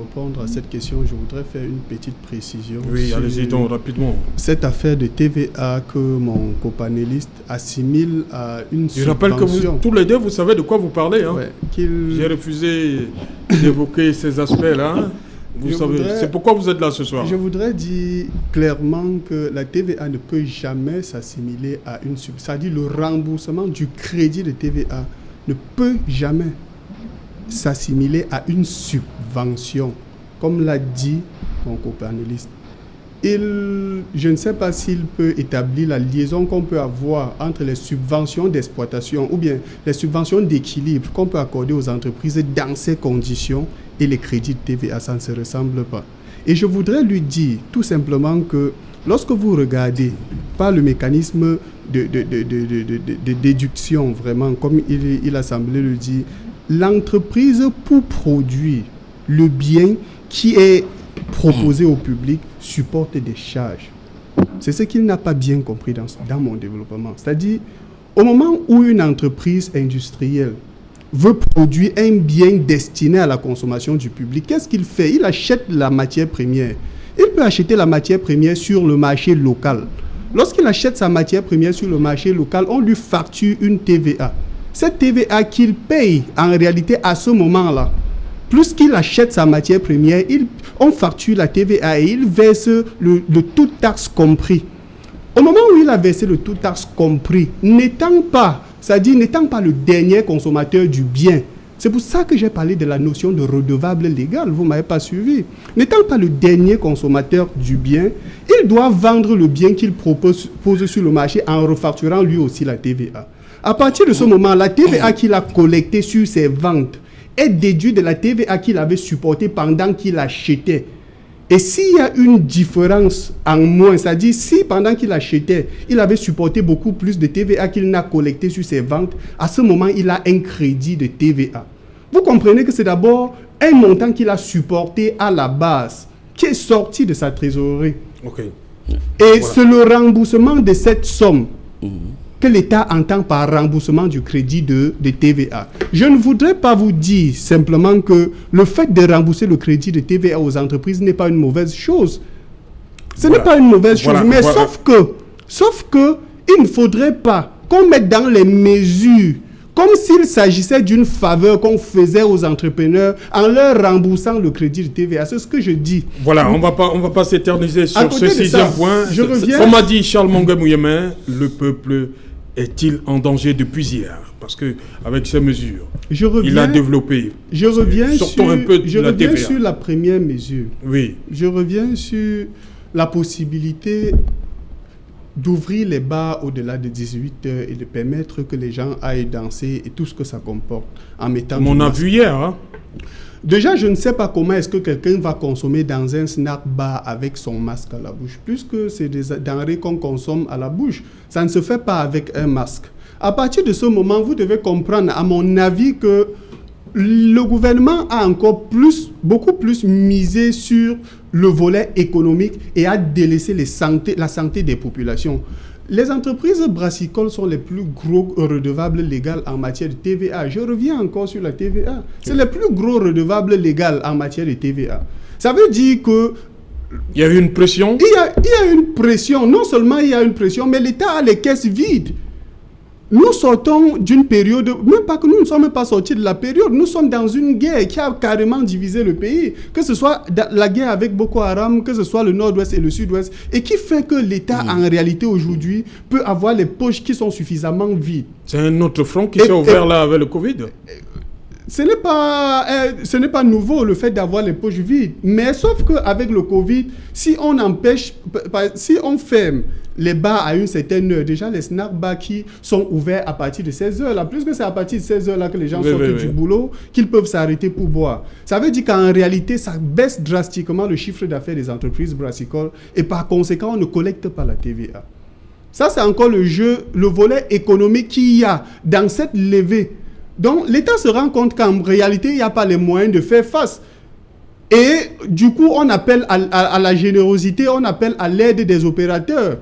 répondre à cette question, je voudrais faire une petite précision. Oui, allez-y donc rapidement. Cette affaire de TVA que mon copanéliste assimile à une subvention. Je rappelle que vous, tous les deux, vous savez de quoi vous parlez. Hein? Ouais, j'ai refusé d'évoquer ces aspects-là. Vous savez, c'est pourquoi vous êtes là ce soir. Je voudrais dire clairement que la TVA ne peut jamais s'assimiler à une subvention. C'est-à-dire le remboursement du crédit de TVA ne peut jamais s'assimiler à une subvention, comme l'a dit mon copanéliste. je ne sais pas s'il peut établir la liaison qu'on peut avoir entre les subventions d'exploitation ou bien les subventions d'équilibre qu'on peut accorder aux entreprises dans ces conditions et les crédits de TVA. Ça ne se ressemble pas. Et je voudrais lui dire tout simplement que lorsque vous regardez par le mécanisme de déduction, vraiment, comme il a semblé le dire, l'entreprise pour produire le bien qui est proposé au public supporte des charges. C'est ce qu'il n'a pas bien compris dans mon développement. C'est-à-dire, au moment où une entreprise industrielle veut produire un bien destiné à la consommation du public, qu'est-ce qu'il fait? Il achète la matière première. Il peut acheter la matière première sur le marché local. Lorsqu'il achète sa matière première sur le marché local, on lui facture une TVA. Cette TVA qu'il paye en réalité à ce moment-là, plus qu'il achète sa matière première, on facture la TVA et il verse le tout taxe compris. Au moment où il a versé le tout taxe compris, n'étant pas le dernier consommateur du bien, c'est pour ça que j'ai parlé de la notion de redevable légal, vous ne m'avez pas suivi. N'étant pas le dernier consommateur du bien, il doit vendre le bien qu'il pose sur le marché en refacturant lui aussi la TVA. À partir de ce moment, la TVA qu'il a collectée sur ses ventes est déduite de la TVA qu'il avait supportée pendant qu'il achetait. Et s'il y a une différence en moins, c'est-à-dire si pendant qu'il achetait, il avait supporté beaucoup plus de TVA qu'il n'a collecté sur ses ventes, à ce moment, il a un crédit de TVA. Vous comprenez que c'est d'abord un montant qu'il a supporté à la base, qui est sorti de sa trésorerie. Okay. Et c'est le remboursement de cette somme que l'État entend par remboursement du crédit de TVA. Je ne voudrais pas vous dire simplement que le fait de rembourser le crédit de TVA aux entreprises n'est pas une mauvaise chose. Ce n'est pas une mauvaise chose, mais sauf que il ne faudrait pas qu'on mette dans les mesures comme s'il s'agissait d'une faveur qu'on faisait aux entrepreneurs en leur remboursant le crédit de TVA. C'est ce que je dis. Voilà, on va pas s'éterniser sur ce sixième point. On m'a dit, Charles Mongué-Mouyemin, le peuple est-il en danger depuis hier? Parce qu'avec ces mesures, il a développé. Je reviens sur la première mesure. Oui. Je reviens sur la possibilité d'ouvrir les bars au-delà de 18 heures et de permettre que les gens aillent danser et tout ce que ça comporte en mettant... On a vu hier. Hein? Déjà, je ne sais pas comment est-ce que quelqu'un va consommer dans un snack bar avec son masque à la bouche, puisque c'est des denrées qu'on consomme à la bouche. Ça ne se fait pas avec un masque. À partir de ce moment, vous devez comprendre, à mon avis, que le gouvernement a beaucoup plus misé sur le volet économique et a délaissé la santé des populations. Les entreprises brassicoles sont les plus gros redevables légales en matière de TVA. Je reviens encore sur la TVA. C'est les plus gros redevables légales en matière de TVA. Ça veut dire que... Il y a eu une pression? Il y a une pression. Non seulement il y a une pression, mais l'État a les caisses vides. Nous sortons d'une période, même pas que nous ne sommes même pas sortis de la période, nous sommes dans une guerre qui a carrément divisé le pays, que ce soit la guerre avec Boko Haram, que ce soit le nord-ouest et le sud-ouest, et qui fait que l'État en réalité aujourd'hui peut avoir les poches qui sont suffisamment vides. C'est un autre front qui s'est ouvert là avec le Covid. Ce n'est pas nouveau le fait d'avoir les poches vides, mais sauf qu'avec le Covid, si on ferme les bars à une certaine heure, déjà les snack bars qui sont ouverts à partir de 16 heures, là, plus que c'est à partir de 16 heures là que les gens sortent du boulot, qu'ils peuvent s'arrêter pour boire. Ça veut dire qu'en réalité, ça baisse drastiquement le chiffre d'affaires des entreprises brassicoles et par conséquent, on ne collecte pas la TVA. Ça, c'est encore le volet économique qu'il y a dans cette levée. Donc, l'État se rend compte qu'en réalité, il n'y a pas les moyens de faire face. Et du coup, on appelle à la générosité, on appelle à l'aide des opérateurs.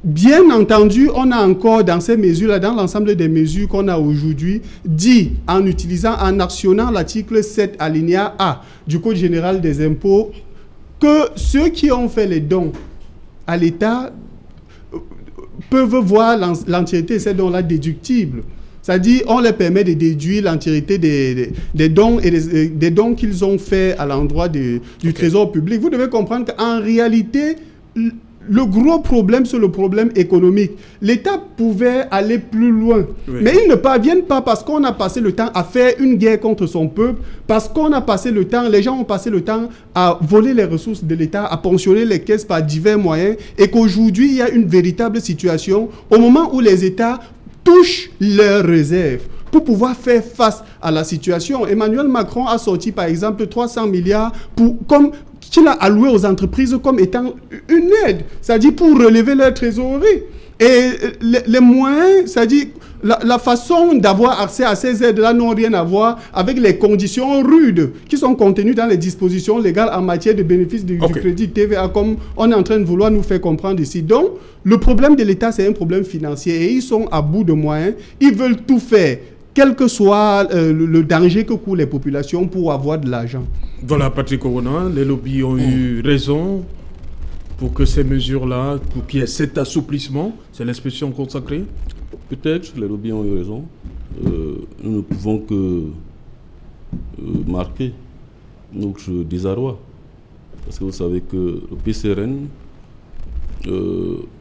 Bien entendu, on a encore dans ces mesures-là, dans l'ensemble des mesures qu'on a aujourd'hui, dit en actionnant l'article 7 alinéa A du Code général des impôts, que ceux qui ont fait les dons à l'État peuvent voir l'entièreté de ces dons-là déductibles. C'est-à-dire, on leur permet de déduire l'entièreté des dons et des dons qu'ils ont faits à l'endroit du trésor public. Vous devez comprendre qu'en réalité, le gros problème, c'est le problème économique. L'État pouvait aller plus loin, mais ils ne parviennent pas parce qu'on a passé le temps à faire une guerre contre son peuple, parce qu'on a passé le temps, les gens ont passé le temps à voler les ressources de l'État, à ponctionner les caisses par divers moyens, et qu'aujourd'hui, il y a une véritable situation au moment où les États touchent leurs réserves pour pouvoir faire face à la situation. Emmanuel Macron a sorti, par exemple, 300 milliards qu'il a alloué aux entreprises comme étant une aide, c'est-à-dire pour relever leur trésorerie. Et les moyens, c'est-à-dire la façon d'avoir accès à ces aides-là n'ont rien à voir avec les conditions rudes qui sont contenues dans les dispositions légales en matière de bénéfice du crédit TVA, comme on est en train de vouloir nous faire comprendre ici. Donc, le problème de l'État, c'est un problème financier et ils sont à bout de moyens. Ils veulent tout faire, quel que soit le danger que courent les populations pour avoir de l'argent. Voilà, Patrick Corona, les lobbies ont eu raison pour que ces mesures-là, pour qu'il y ait cet assouplissement, c'est l'expression consacrée. Peut-être les lobbies ont eu raison. Nous ne pouvons que marquer notre désarroi. Parce que vous savez que le PCRN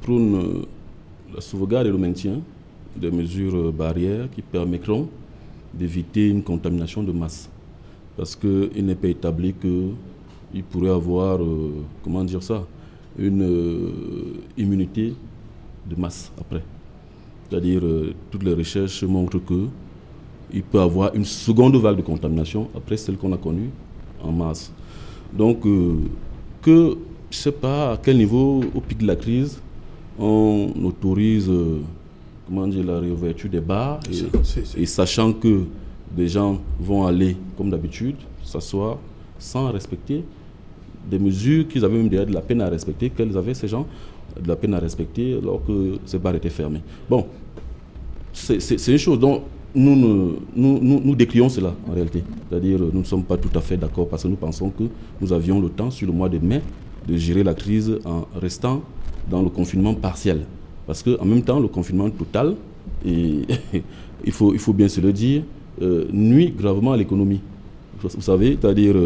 prône la sauvegarde et le maintien des mesures barrières qui permettront d'éviter une contamination de masse. Parce qu'il n'est pas établi qu'il pourrait avoir, une immunité de masse après. C'est-à-dire, toutes les recherches montrent qu'il peut avoir une seconde vague de contamination après celle qu'on a connue en masse. Donc, je ne sais pas à quel niveau, au pic de la crise, on autorise la réouverture des bars et sachant que des gens vont aller, comme d'habitude, s'asseoir sans respecter des mesures qu'ils avaient même déjà de la peine à respecter, qu'elles avaient, ces gens, de la peine à respecter alors que ces bars étaient fermés. Bon, c'est une chose dont nous décrions cela en réalité. C'est-à-dire nous ne sommes pas tout à fait d'accord parce que nous pensons que nous avions le temps sur le mois de mai de gérer la crise en restant dans le confinement partiel. Parce qu'en même temps, le confinement total, et il faut bien se le dire, nuit gravement à l'économie. Vous savez, c'est-à-dire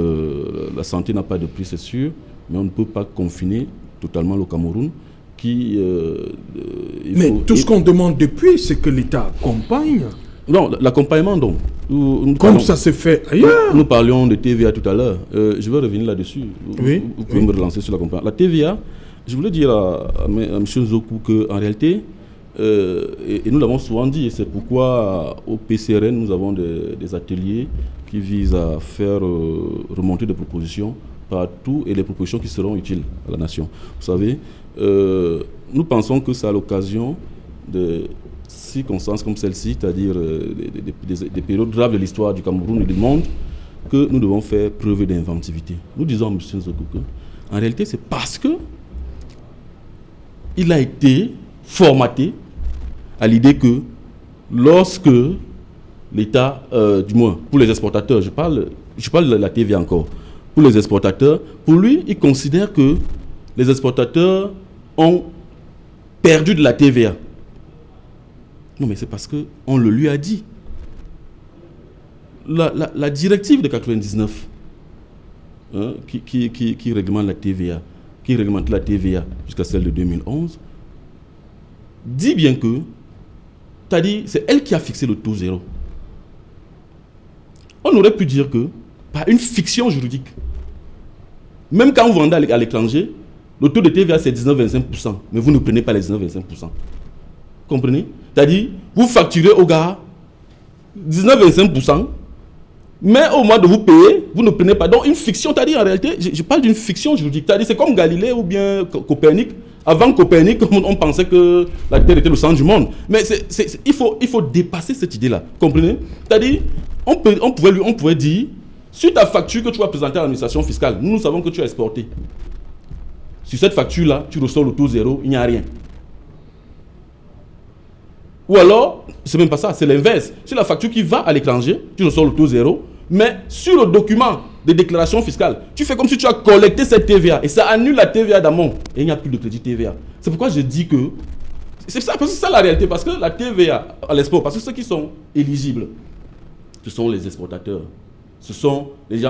la santé n'a pas de prix, c'est sûr, mais on ne peut pas confiner totalement le Cameroun. Tout ce qu'on demande depuis, c'est que l'État accompagne. Non, l'accompagnement, donc. Comme ça s'est fait ailleurs. Nous parlions de TVA tout à l'heure. Je vais revenir là-dessus. Vous pouvez me relancer sur l'accompagnement. La TVA, je voulais dire à M. Zokou qu'en réalité, et nous l'avons souvent dit, et c'est pourquoi au PCRN, nous avons des ateliers qui visent à faire remonter des propositions partout et les propositions qui seront utiles à la nation. Vous savez, nous pensons que c'est à l'occasion de circonstances comme celle-ci, c'est-à-dire des périodes graves de l'histoire du Cameroun et du monde, que nous devons faire preuve d'inventivité. Nous disons à M. Zokou en réalité, c'est parce que il a été formaté à l'idée que lorsque l'État, du moins pour les exportateurs, je parle de la TVA encore, pour les exportateurs, pour lui, il considère que les exportateurs ont perdu de la TVA. Non, mais c'est parce qu'on le lui a dit. La directive de 99, qui réglemente la TVA, qui réglemente la TVA jusqu'à celle de 2011, dit bien que, c'est-à-dire, c'est elle qui a fixé le taux zéro. On aurait pu dire que, par une fiction juridique, même quand vous vendez à l'étranger, le taux de TVA c'est 19,25%, mais vous ne prenez pas les 19,25%. Comprenez? C'est-à-dire, vous facturez au gars 19,25%, mais au moment de vous payer, vous ne prenez pas. Donc une fiction, c'est-à-dire en réalité, je parle d'une fiction juridique. C'est-à-dire c'est comme Galilée ou bien Copernic. Avant Copernic, on pensait que la Terre était le centre du monde. Mais il faut dépasser cette idée-là. Comprenez? C'est-à-dire, on pouvait dire, sur ta facture que tu vas présenter à l'administration fiscale, nous savons que tu as exporté. Sur cette facture-là, tu ressors le taux zéro, il n'y a rien. Ou alors, c'est même pas ça, c'est l'inverse. Sur la facture qui va à l'étranger, tu ressors le taux zéro, mais sur le document de déclaration fiscale, tu fais comme si tu as collecté cette TVA et ça annule la TVA d'amont et il n'y a plus de crédit TVA. C'est pourquoi je dis que c'est ça, parce que c'est ça la réalité, parce que la TVA à l'export, parce que ceux qui sont éligibles, ce sont les exportateurs. ce sont les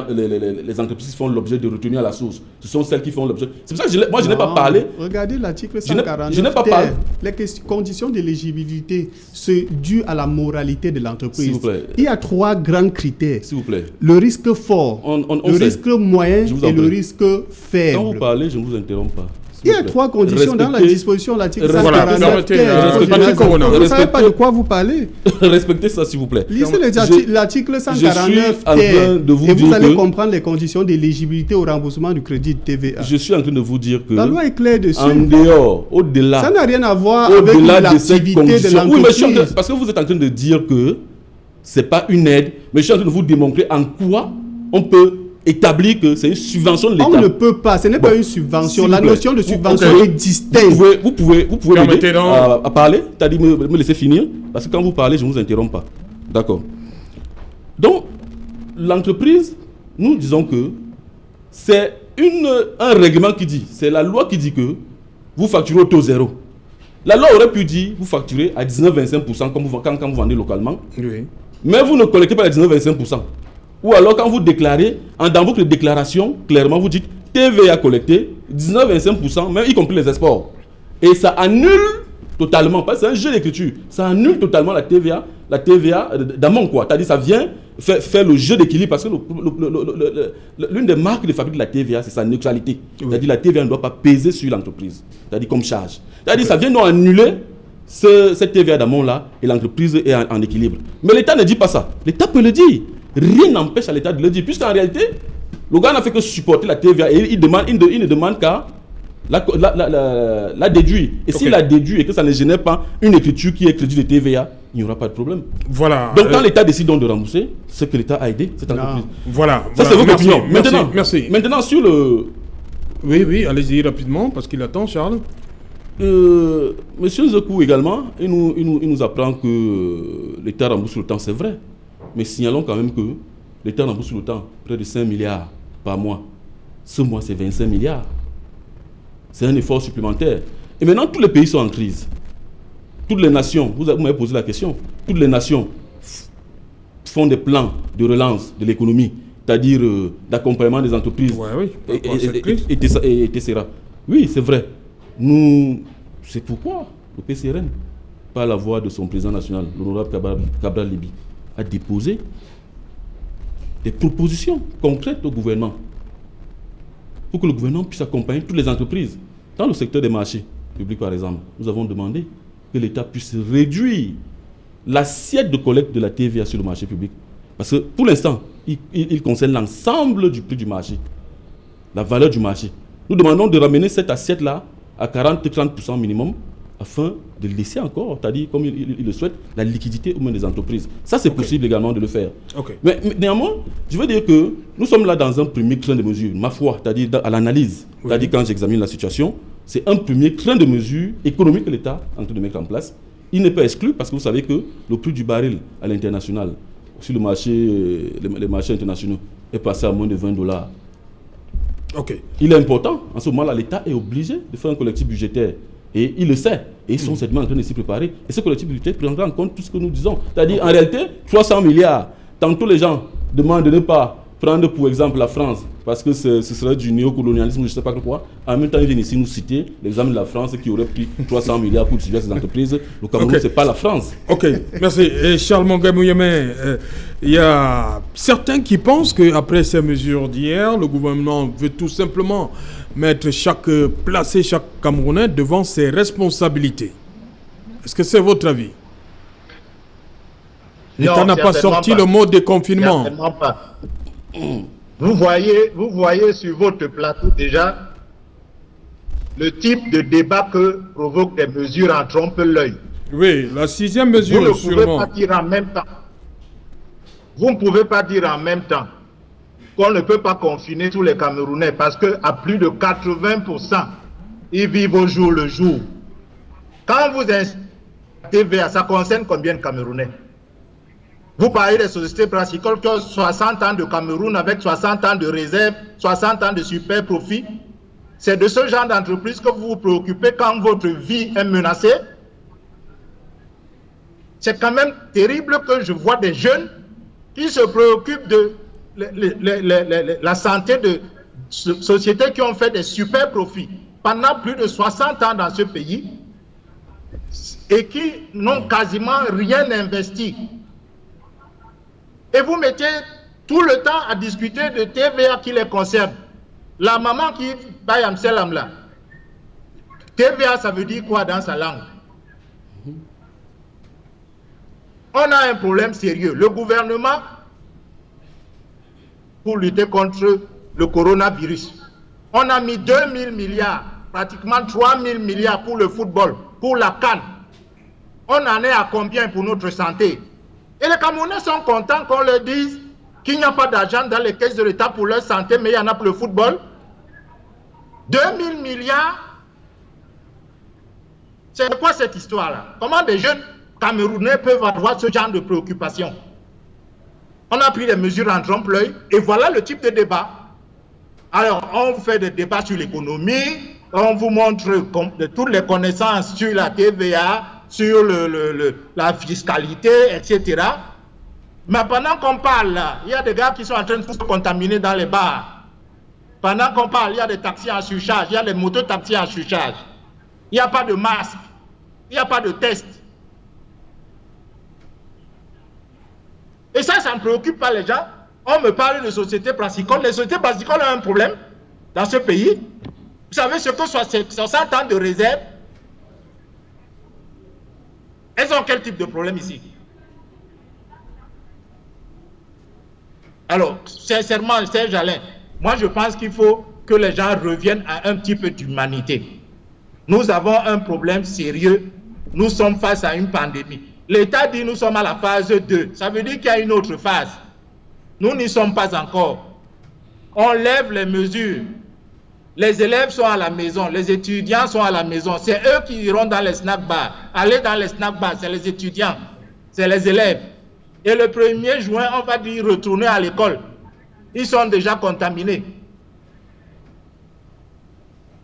entreprises qui font l'objet de retenue à la source. Ce sont celles qui font l'objet. C'est pour ça que je n'ai pas parlé. Regardez l'article 149. Je n'ai pas parlé. Les conditions d'éligibilité, c'est dû à la moralité de l'entreprise. S'il vous plaît. Il y a 3 grands critères. S'il vous plaît. Le risque fort, le risque moyen et le risque faible. Quand vous parlez, je ne vous interromps pas. Il y a 3 conditions dans la disposition de l'article 149. Vous ne savez pas de quoi vous parlez. Respectez ça, s'il vous plaît. Lisez l'article 149 et vous allez comprendre les conditions d'éligibilité au remboursement du crédit de TVA. Je suis en train de vous dire que la loi est claire dessus. En dehors, au-delà. Ça n'a rien à voir avec l'activité de l'entreprise. Oui, mais parce que vous êtes en train de dire que ce n'est pas une aide, mais je suis en train de vous démontrer en quoi on peut établir que c'est une subvention de l'État. On ne peut pas, ce n'est pas une subvention. La notion de subvention est distincte. Vous pouvez m'aider à parler, c'est-à-dire me laisser finir, parce que quand vous parlez, je ne vous interromps pas. D'accord. Donc, l'entreprise, nous disons que c'est un règlement qui dit, c'est la loi qui dit que vous facturez au taux zéro. La loi aurait pu dire, vous facturez à 19,25% quand vous vendez localement, oui. Mais vous ne collectez pas les 19,25%. Ou alors quand vous déclarez, dans votre déclaration, clairement vous dites TVA collecté, 19,25%, même y compris les exports. Et ça annule totalement, parce que c'est un jeu d'écriture, ça annule totalement la TVA d'amont quoi. C'est-à-dire ça vient faire le jeu d'équilibre, parce que l'une des marques de fabrique de la TVA, c'est sa neutralité. Oui. C'est-à-dire la TVA ne doit pas peser sur l'entreprise, c'est-à-dire comme charge. C'est-à-dire ça vient donc annuler cette TVA d'amont là, et l'entreprise est en équilibre. Mais l'État ne dit pas ça. L'État peut le dire. Rien n'empêche à l'État de le dire, puisqu'en réalité, le gars n'a fait que supporter la TVA et il ne demande qu'à la déduire. Et s'il la déduit et que ça ne génère pas une écriture qui est crédit de TVA, il n'y aura pas de problème. Voilà. Donc quand l'État décide donc de rembourser, c'est que l'État a aidé cette entreprise. Voilà. Ça, c'est votre opinion. Merci. Maintenant, sur le... Oui, allez-y rapidement, parce qu'il attend, Charles. Monsieur Zekou également, il nous apprend que l'État rembourse le temps, c'est vrai. Mais signalons quand même que l'État rembourse le temps près de 5 milliards par mois. Ce mois, c'est 25 milliards. C'est un effort supplémentaire. Et maintenant, tous les pays sont en crise. Toutes les nations, vous m'avez posé la question, toutes les nations font des plans de relance de l'économie, c'est-à-dire d'accompagnement des entreprises, etc. Oui, c'est vrai. C'est pourquoi le PCRN, par la voix de son président national, l'honorable Cabral Libby, a déposé des propositions concrètes au gouvernement pour que le gouvernement puisse accompagner toutes les entreprises. Dans le secteur des marchés publics, par exemple, nous avons demandé que l'État puisse réduire l'assiette de collecte de la TVA sur le marché public. Parce que pour l'instant, il concerne l'ensemble du prix du marché, la valeur du marché. Nous demandons de ramener cette assiette-là à 40-30% minimum, afin de laisser encore, c'est-à-dire, comme il le souhaite, la liquidité aux mains des entreprises. Ça, c'est possible également de le faire. Mais néanmoins, je veux dire que nous sommes là dans un premier train de mesures, ma foi, c'est-à-dire à l'analyse, c'est-à-dire quand j'examine la situation, c'est un premier train de mesures économiques que l'État est en train de mettre en place. Il n'est pas exclu parce que vous savez que le prix du baril à l'international, sur le marché, les marchés internationaux, est passé à moins de $20. Il est important. En ce moment-là, l'État est obligé de faire un collectif budgétaire. Et il le sait. Et ils sont certainement en train de s'y préparer. Et ce collectif budgétaire prendra en compte tout ce que nous disons. C'est-à-dire, en réalité, 300 milliards. Tantôt, les gens demandent de ne pas prendre pour exemple la France, parce que ce serait du néocolonialisme, je ne sais pas quoi. En même temps, ils viennent ici nous citer l'exemple de la France qui aurait pris 300 milliards pour distribuer à ces entreprises. Le Cameroun, ce n'est pas la France. Ok, merci. Et Charles Mongamouyeme, il y a certains qui pensent qu'après ces mesures d'hier, le gouvernement veut tout simplement placer chaque Camerounais devant ses responsabilités. Est-ce que c'est votre avis? L'État n'a pas sorti le mot déconfinement. Certainement pas. Vous voyez sur votre plateau déjà le type de débat que provoquent des mesures en trompe-l'œil. Oui, la 6e mesure, Vous ne pouvez pas dire en même temps. Vous ne pouvez pas dire en même temps qu'on ne peut pas confiner tous les Camerounais parce qu'à plus de 80%, ils vivent au jour le jour. Quand vous incitez TVA, ça concerne combien de Camerounais? Vous parlez des sociétés brassicoles qui ont 60 ans de Cameroun avec 60 ans de réserve, 60 ans de super profit. C'est de ce genre d'entreprise que vous vous préoccupez quand votre vie est menacée. C'est quand même terrible que je vois des jeunes qui se préoccupent de la santé de sociétés qui ont fait des super profits pendant plus de 60 ans dans ce pays et qui n'ont quasiment rien investi. Et vous mettez tout le temps à discuter de TVA qui les concerne. La maman qui paye Amselam là, TVA, ça veut dire quoi dans sa langue? On a un problème sérieux. Le gouvernement, pour lutter contre le coronavirus, on a mis 2 000 milliards, pratiquement 3 000 milliards pour le football, pour la CAN. On en est à combien pour notre santé? Et les Camerounais sont contents qu'on leur dise qu'il n'y a pas d'argent dans les caisses de l'État pour leur santé, mais il y en a pour le football. 2 000 milliards. C'est quoi cette histoire-là? Comment des jeunes Camerounais peuvent avoir ce genre de préoccupation? On a pris des mesures en trompe-l'œil et voilà le type de débat. Alors, on fait des débats sur l'économie, on vous montre toutes les connaissances sur la TVA, sur la fiscalité, etc. Mais pendant qu'on parle, il y a des gars qui sont en train de se contaminer dans les bars. Pendant qu'on parle, il y a des taxis en surcharge, il y a des mototaxis en surcharge. Il n'y a pas de masque, il n'y a pas de test. Et ça ne préoccupe pas les gens. On me parle de sociétés brassicoles. Les sociétés brassicoles ont un problème dans ce pays. Vous savez ce que 60 ans de réserve, elles ont quel type de problème ici? Alors, sincèrement, Serge Alain, moi je pense qu'il faut que les gens reviennent à un petit peu d'humanité. Nous avons un problème sérieux. Nous sommes face à une pandémie. L'État dit nous sommes à la phase 2. Ça veut dire qu'il y a une autre phase. Nous n'y sommes pas encore. On lève les mesures. Les élèves sont à la maison. Les étudiants sont à la maison. C'est eux qui iront dans les snack bars. Aller dans les snack bars, c'est les étudiants. C'est les élèves. Et le 1er juin, on va dire retourner à l'école. Ils sont déjà contaminés.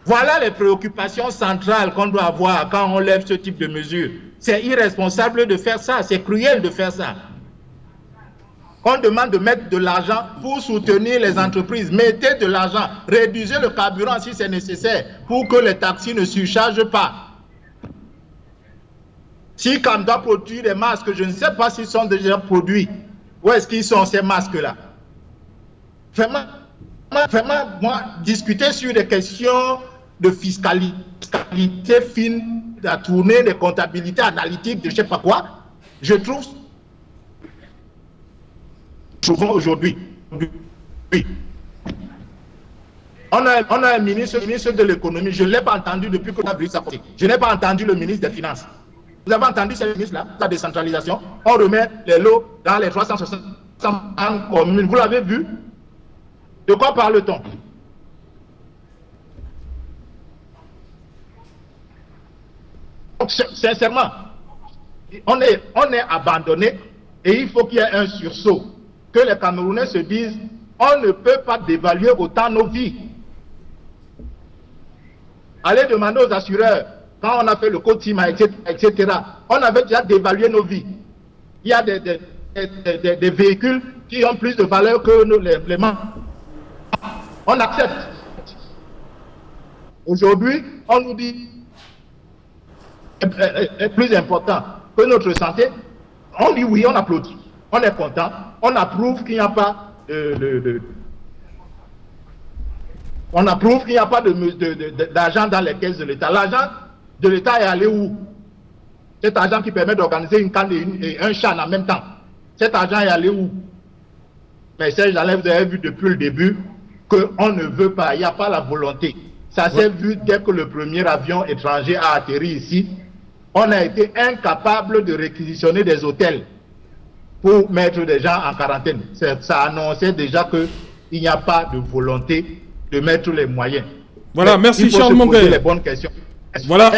Voilà les préoccupations centrales qu'on doit avoir quand on lève ce type de mesures. C'est irresponsable de faire ça, c'est cruel de faire ça. On demande de mettre de l'argent pour soutenir les entreprises. Mettez de l'argent, réduisez le carburant si c'est nécessaire pour que les taxis ne surchargent pas. Si CAM doit produire des masques, je ne sais pas s'ils sont déjà produits. Où est-ce qu'ils sont ces masques-là? Vraiment, moi, discuter sur des questions de fiscalité fine, à tourner des comptabilités analytiques, de je ne sais pas quoi, je trouve souvent aujourd'hui. Oui. On a un ministre de l'économie, je ne l'ai pas entendu depuis que la a passé. Je n'ai pas entendu le ministre des Finances. Vous avez entendu ce ministre-là, la décentralisation, on remet les lots dans les 360 communes. Vous l'avez vu? De quoi parle-t-on? Sincèrement, on est abandonné et il faut qu'il y ait un sursaut. Que les Camerounais se disent, on ne peut pas dévaluer autant nos vies. Allez demander aux assureurs, quand on a fait le Cotima, etc., on avait déjà dévalué nos vies. Il y a des véhicules qui ont plus de valeur que les mains. On accepte. Aujourd'hui, on nous dit est plus important que notre santé. On dit oui, on applaudit. On est content. On approuve qu'il n'y a pas on approuve qu'il n'y a pas d'argent dans les caisses de l'État. L'argent de l'État est allé où? Cet argent qui permet d'organiser une canne et un chan en même temps. Cet argent est allé où? Mais Serge Alain, vous avez vu depuis le début qu'on ne veut pas, il n'y a pas la volonté. Ça s'est vu dès que le premier avion étranger a atterri ici. On a été incapable de réquisitionner des hôtels pour mettre des gens en quarantaine. Ça annonçait déjà qu'il n'y a pas de volonté de mettre les moyens. Voilà, merci Charles Monguet. Les bonnes questions. Voilà,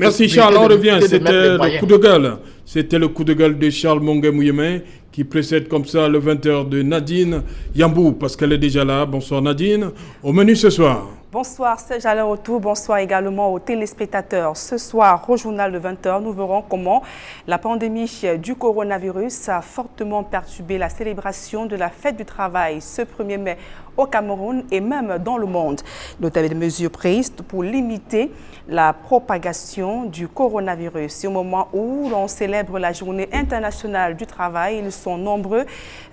merci Charles, on revient. C'était le coup de gueule. C'était le coup de gueule de Charles Monguet Mouyemin qui précède comme ça le 20h de Nadine Yambou parce qu'elle est déjà là. Bonsoir Nadine. Au menu ce soir. Bonsoir, c'est Alain Retour. Bonsoir également aux téléspectateurs. Ce soir, au journal de 20h, nous verrons comment la pandémie du coronavirus a fortement perturbé la célébration de la fête du travail ce 1er mai au Cameroun et même dans le monde. Notamment des mesures prises pour limiter la propagation du coronavirus. Au moment où l'on célèbre la journée internationale du travail, ils sont nombreux,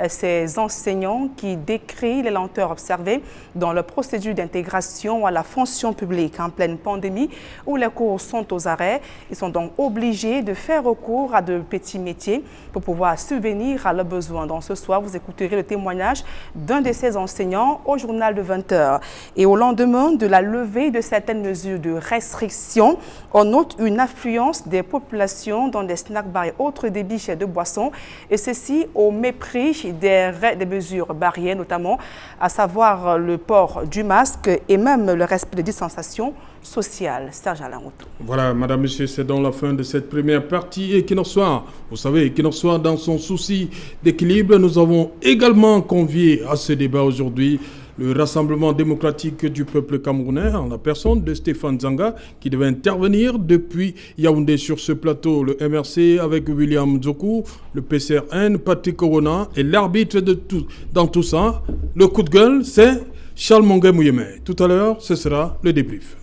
ces enseignants qui décrient les lenteurs observées dans le procédure d'intégration à la fonction publique en pleine pandémie où les cours sont aux arrêts. Ils sont donc obligés de faire recours à de petits métiers pour pouvoir subvenir à leurs besoins. Donc ce soir, vous écouterez le témoignage d'un de ces enseignants au journal de 20h. Et au lendemain de la levée de certaines mesures de restriction, on note une affluence des populations dans des snack bars et autres débits de boissons, et ceci au mépris des mesures barrières, notamment à savoir le port du masque et même le respect de distanciation sociale. Serge Alain Retour. Voilà, madame, monsieur, c'est dans la fin de cette première partie Equinox Soir. Vous savez, Equinox Soir, dans son souci d'équilibre, nous avons également convié à ce débat aujourd'hui le Rassemblement démocratique du peuple camerounais, en la personne de Stéphane Zanga, qui devait intervenir depuis Yaoundé sur ce plateau, le MRC avec William Dzokou, le PCRN, Patrick Corona, et l'arbitre dans tout ça. Le coup de gueule, c'est Charles Mongué Mouyemé. Tout à l'heure, ce sera le débrief.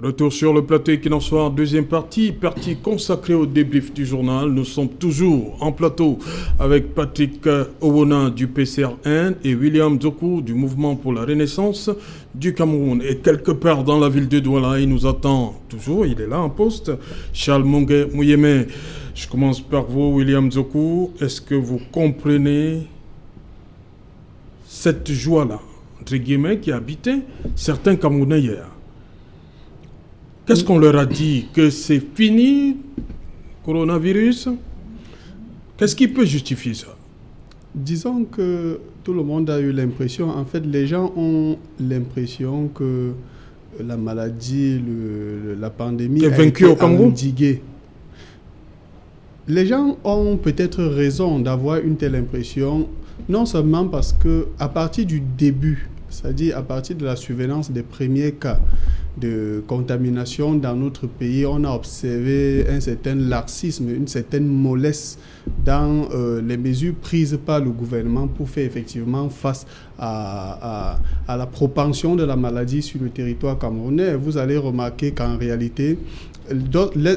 Retour sur le plateau Equinox Soir, deuxième partie consacrée au débrief du journal. Nous sommes toujours en plateau avec Patrick Owona du PCRN et William Dzokou du Mouvement pour la Renaissance du Cameroun. Et quelque part dans la ville de Douala, il nous attend toujours, il est là en poste, Charles Mongué Mouyemé. Je commence par vous, William Dzokou. Est-ce que vous comprenez cette joie-là, entre guillemets, qui habitait certains Camerounais hier? Qu'est-ce qu'on leur a dit? Que c'est fini, coronavirus? Qu'est-ce qui peut justifier ça? Disons que tout le monde a eu l'impression, en fait, les gens ont l'impression que la maladie, la pandémie est vaincue au Cameroun. Endiguée. Les gens ont peut-être raison d'avoir une telle impression, non seulement parce que à partir du début, c'est-à-dire à partir de la survenance des premiers cas de contamination dans notre pays, on a observé un certain laxisme, une certaine mollesse dans les mesures prises par le gouvernement pour faire effectivement face à la propension de la maladie sur le territoire camerounais. Vous allez remarquer qu'en réalité,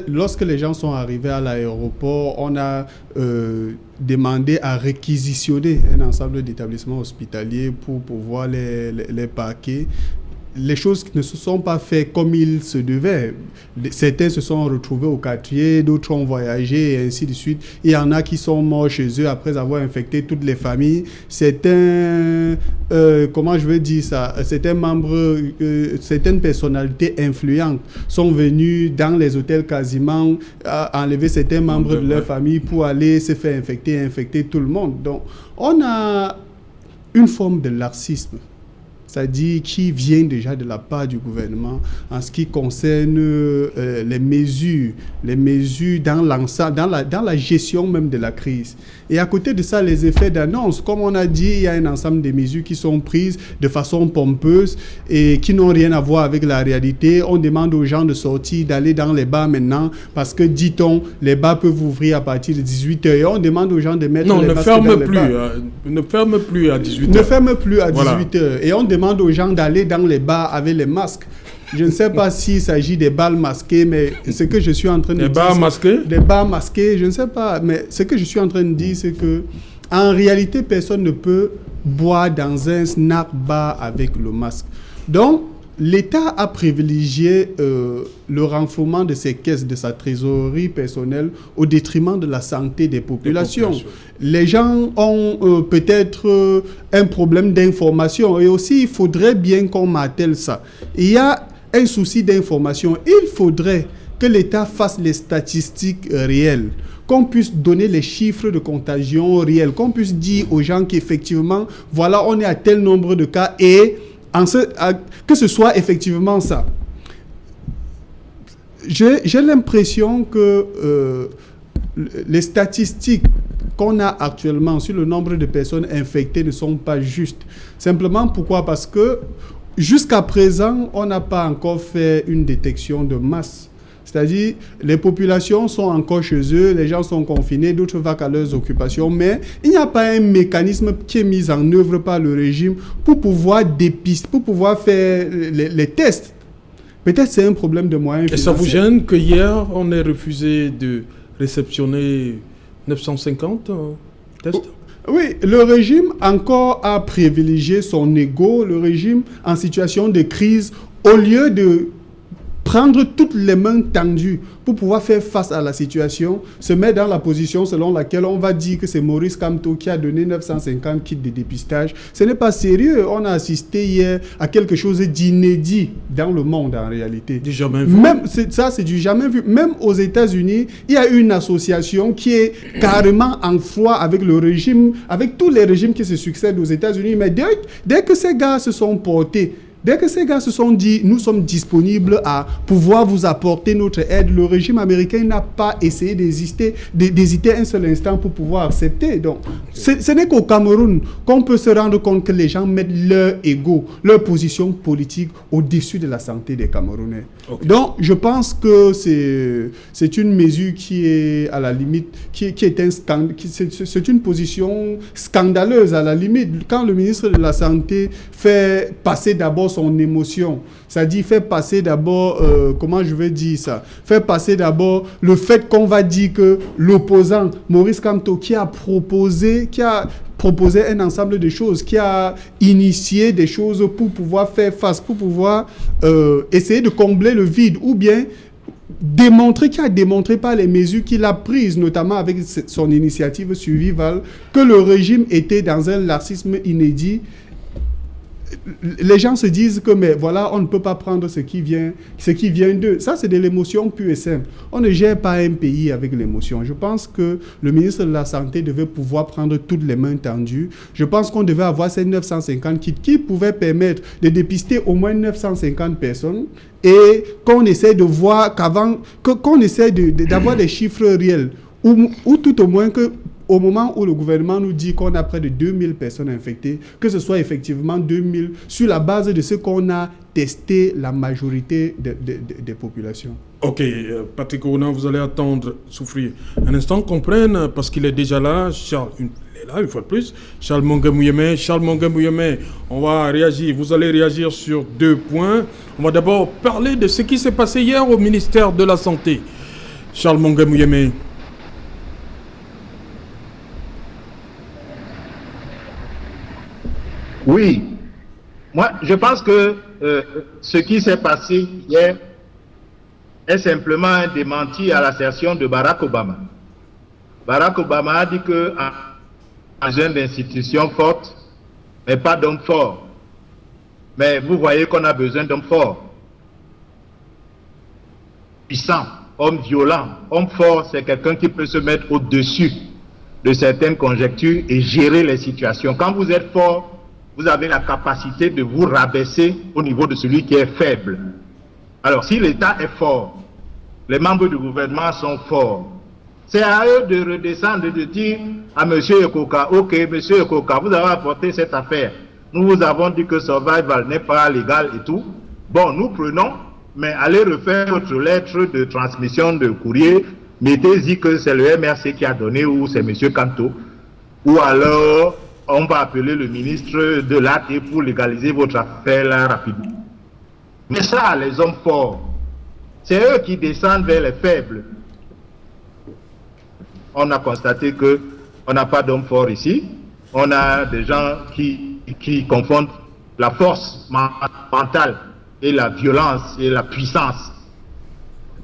lorsque les gens sont arrivés à l'aéroport, on a demandé à réquisitionner un ensemble d'établissements hospitaliers pour pouvoir les parquer. Les choses ne se sont pas faites comme il se devait. Certains se sont retrouvés au quartier, d'autres ont voyagé et ainsi de suite. Il y en a qui sont morts chez eux après avoir infecté toutes les familles. Certains, comment je veux dire ça, certains membres, certaines personnalités influentes sont venus dans les hôtels quasiment enlever certains membres de leur famille pour aller se faire infecter tout le monde. Donc, on a une forme de laxisme, c'est-à-dire qui vient déjà de la part du gouvernement en ce qui concerne les mesures dans l'ensemble, dans la gestion même de la crise. Et à côté de ça, les effets d'annonce, comme on a dit, il y a un ensemble de mesures qui sont prises de façon pompeuse et qui n'ont rien à voir avec la réalité. On demande aux gens de sortir, d'aller dans les bars maintenant, parce que, dit-on, les bars peuvent ouvrir à partir de 18h. Et on demande aux gens de mettre les masques dans les bars. Ne ferme plus à 18h. Ne ferme plus à 18h. Voilà. Et on demande aux gens d'aller dans les bars avec les masques. Je ne sais pas s'il s'agit des bals masqués, mais ce que je suis en train de dire... Des bars masqués? Des bars masqués, je ne sais pas. Mais ce que je suis en train de dire, c'est que en réalité, personne ne peut boire dans un snack bar avec le masque. Donc, l'État a privilégié le renflouement de ses caisses, de sa trésorerie personnelle, au détriment de la santé des populations. Les gens ont peut-être un problème d'information. Et aussi, il faudrait bien qu'on martèle ça. Il y a un souci d'information. Il faudrait que l'État fasse les statistiques réelles. qu'on puisse donner les chiffres de contagion réels, qu'on puisse dire aux gens qu'effectivement, voilà, on est à tel nombre de cas et que ce soit effectivement ça. J'ai l'impression que les statistiques qu'on a actuellement sur le nombre de personnes infectées ne sont pas justes. Simplement, pourquoi? Parce que jusqu'à présent, on n'a pas encore fait une détection de masse. C'est-à-dire, les populations sont encore chez eux, les gens sont confinés, d'autres vont à leurs occupations, mais il n'y a pas un mécanisme qui est mis en œuvre par le régime pour pouvoir dépister, pour pouvoir faire les tests. Peut-être c'est un problème de moyens financiers. Et ça vous gêne que hier, on ait refusé de réceptionner 950 tests? Oui, le régime encore a privilégié son ego, le régime en situation de crise, au lieu de prendre toutes les mains tendues pour pouvoir faire face à la situation, se met dans la position selon laquelle on va dire que c'est Maurice Kamto qui a donné 950 kits de dépistage. Ce n'est pas sérieux. On a assisté hier à quelque chose d'inédit dans le monde en réalité. Du jamais vu. Même, c'est du jamais vu. Même aux États-Unis, il y a une association qui est carrément en froid avec le régime, avec tous les régimes qui se succèdent aux États-Unis. Mais dès que ces gars se sont portés, dès que ces gars se sont dit, nous sommes disponibles à pouvoir vous apporter notre aide, le régime américain n'a pas essayé d'hésiter un seul instant pour pouvoir accepter. Donc, ce n'est qu'au Cameroun qu'on peut se rendre compte que les gens mettent leur ego, leur position politique au-dessus de la santé des Camerounais. Okay. Donc, je pense que c'est une mesure qui est à la limite, c'est une position scandaleuse à la limite. Quand le ministre de la Santé fait passer d'abord son émotion, c'est-à-dire fait passer d'abord, comment je vais dire ça, fait passer d'abord le fait qu'on va dire que l'opposant, Maurice Kamto, qui a proposé un ensemble de choses, qui a initié des choses pour pouvoir faire face, pour pouvoir essayer de combler le vide, ou bien qui a démontré par les mesures qu'il a prises, notamment avec son initiative Survival, que le régime était dans un laxisme inédit. Les gens se disent que mais voilà, on ne peut pas prendre ce qui vient d'eux. Ça, c'est de l'émotion pure et simple. On ne gère pas un pays avec l'émotion. Je pense que le ministre de la Santé devait pouvoir prendre toutes les mains tendues. Je pense qu'on devait avoir ces 950 kits qui pouvaient permettre de dépister au moins 950 personnes et qu'on essaie de voir qu'on essaie d'avoir des chiffres réels ou tout au moins que au moment où le gouvernement nous dit qu'on a près de 2000 personnes infectées, que ce soit effectivement 2000 sur la base de ce qu'on a testé la majorité des populations. Ok, Patrick Ounan, vous allez attendre, souffrir un instant, qu'on prenne, parce qu'il est déjà là, Charles, il est là une fois de plus, Charles Mongamouyeme, on va réagir, vous allez réagir sur 2 points. On va d'abord parler de ce qui s'est passé hier au ministère de la Santé. Charles Mongamouyeme. Oui, moi je pense que ce qui s'est passé hier est simplement un démenti à l'assertion de Barack Obama. Barack Obama a dit que a besoin d'institutions fortes, mais pas d'hommes forts. Mais vous voyez qu'on a besoin d'hommes forts, puissants, hommes violents. Homme fort, c'est quelqu'un qui peut se mettre au-dessus de certaines conjectures et gérer les situations. Quand vous êtes fort, vous avez la capacité de vous rabaisser au niveau de celui qui est faible. Alors, si l'État est fort, les membres du gouvernement sont forts, c'est à eux de redescendre et de dire à M. Ekoka, ok, M. Ekoka, vous avez apporté cette affaire. Nous vous avons dit que Survival n'est pas légal et tout. Bon, nous prenons, mais allez refaire votre lettre de transmission de courrier. Mettez-y que c'est le MRC qui a donné ou c'est M. Kamto. Ou alors, on va appeler le ministre de l'AT pour légaliser votre affaire là rapidement. Mais ça, les hommes forts, c'est eux qui descendent vers les faibles. On a constaté qu'on n'a pas d'hommes forts ici. On a des gens qui confondent la force mentale et la violence et la puissance.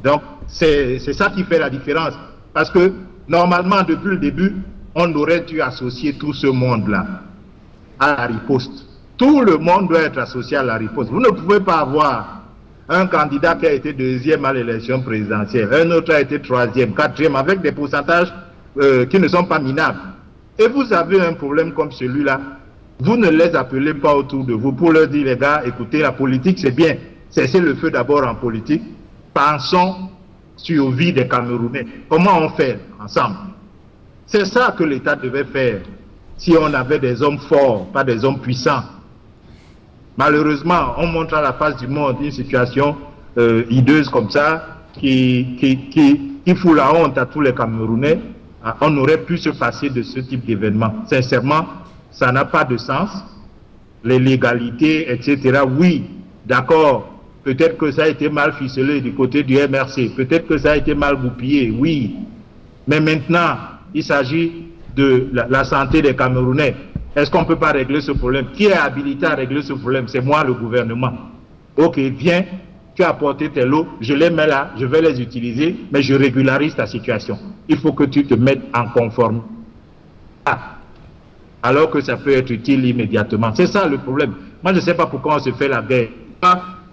Donc, c'est ça qui fait la différence. Parce que, normalement, depuis le début, on aurait dû associer tout ce monde-là à la riposte. Tout le monde doit être associé à la riposte. Vous ne pouvez pas avoir un candidat qui a été deuxième à l'élection présidentielle, un autre a été troisième, quatrième, avec des pourcentages qui ne sont pas minables. Et vous avez un problème comme celui-là, vous ne les appelez pas autour de vous pour leur dire, les gars, écoutez, la politique c'est bien, cessez le feu d'abord en politique, pensons sur la vie des Camerounais. Comment on fait ensemble? C'est ça que l'État devait faire si on avait des hommes forts, pas des hommes puissants. Malheureusement, on montre à la face du monde une situation hideuse comme ça qui fout la honte à tous les Camerounais. On aurait pu se passer de ce type d'événement. Sincèrement, ça n'a pas de sens. Les légalités, etc. Oui, d'accord. Peut-être que ça a été mal ficelé du côté du MRC. Peut-être que ça a été mal goupillé. Oui. Mais maintenant, il s'agit de la santé des Camerounais. Est-ce qu'on ne peut pas régler ce problème? Qui est habilité à régler ce problème? C'est moi, le gouvernement. Ok, viens, tu as apporté tes lots, je les mets là, je vais les utiliser, mais je régularise ta situation. Il faut que tu te mettes en conformité. Alors que ça peut être utile immédiatement. C'est ça le problème. Moi, je ne sais pas pourquoi on se fait la guerre.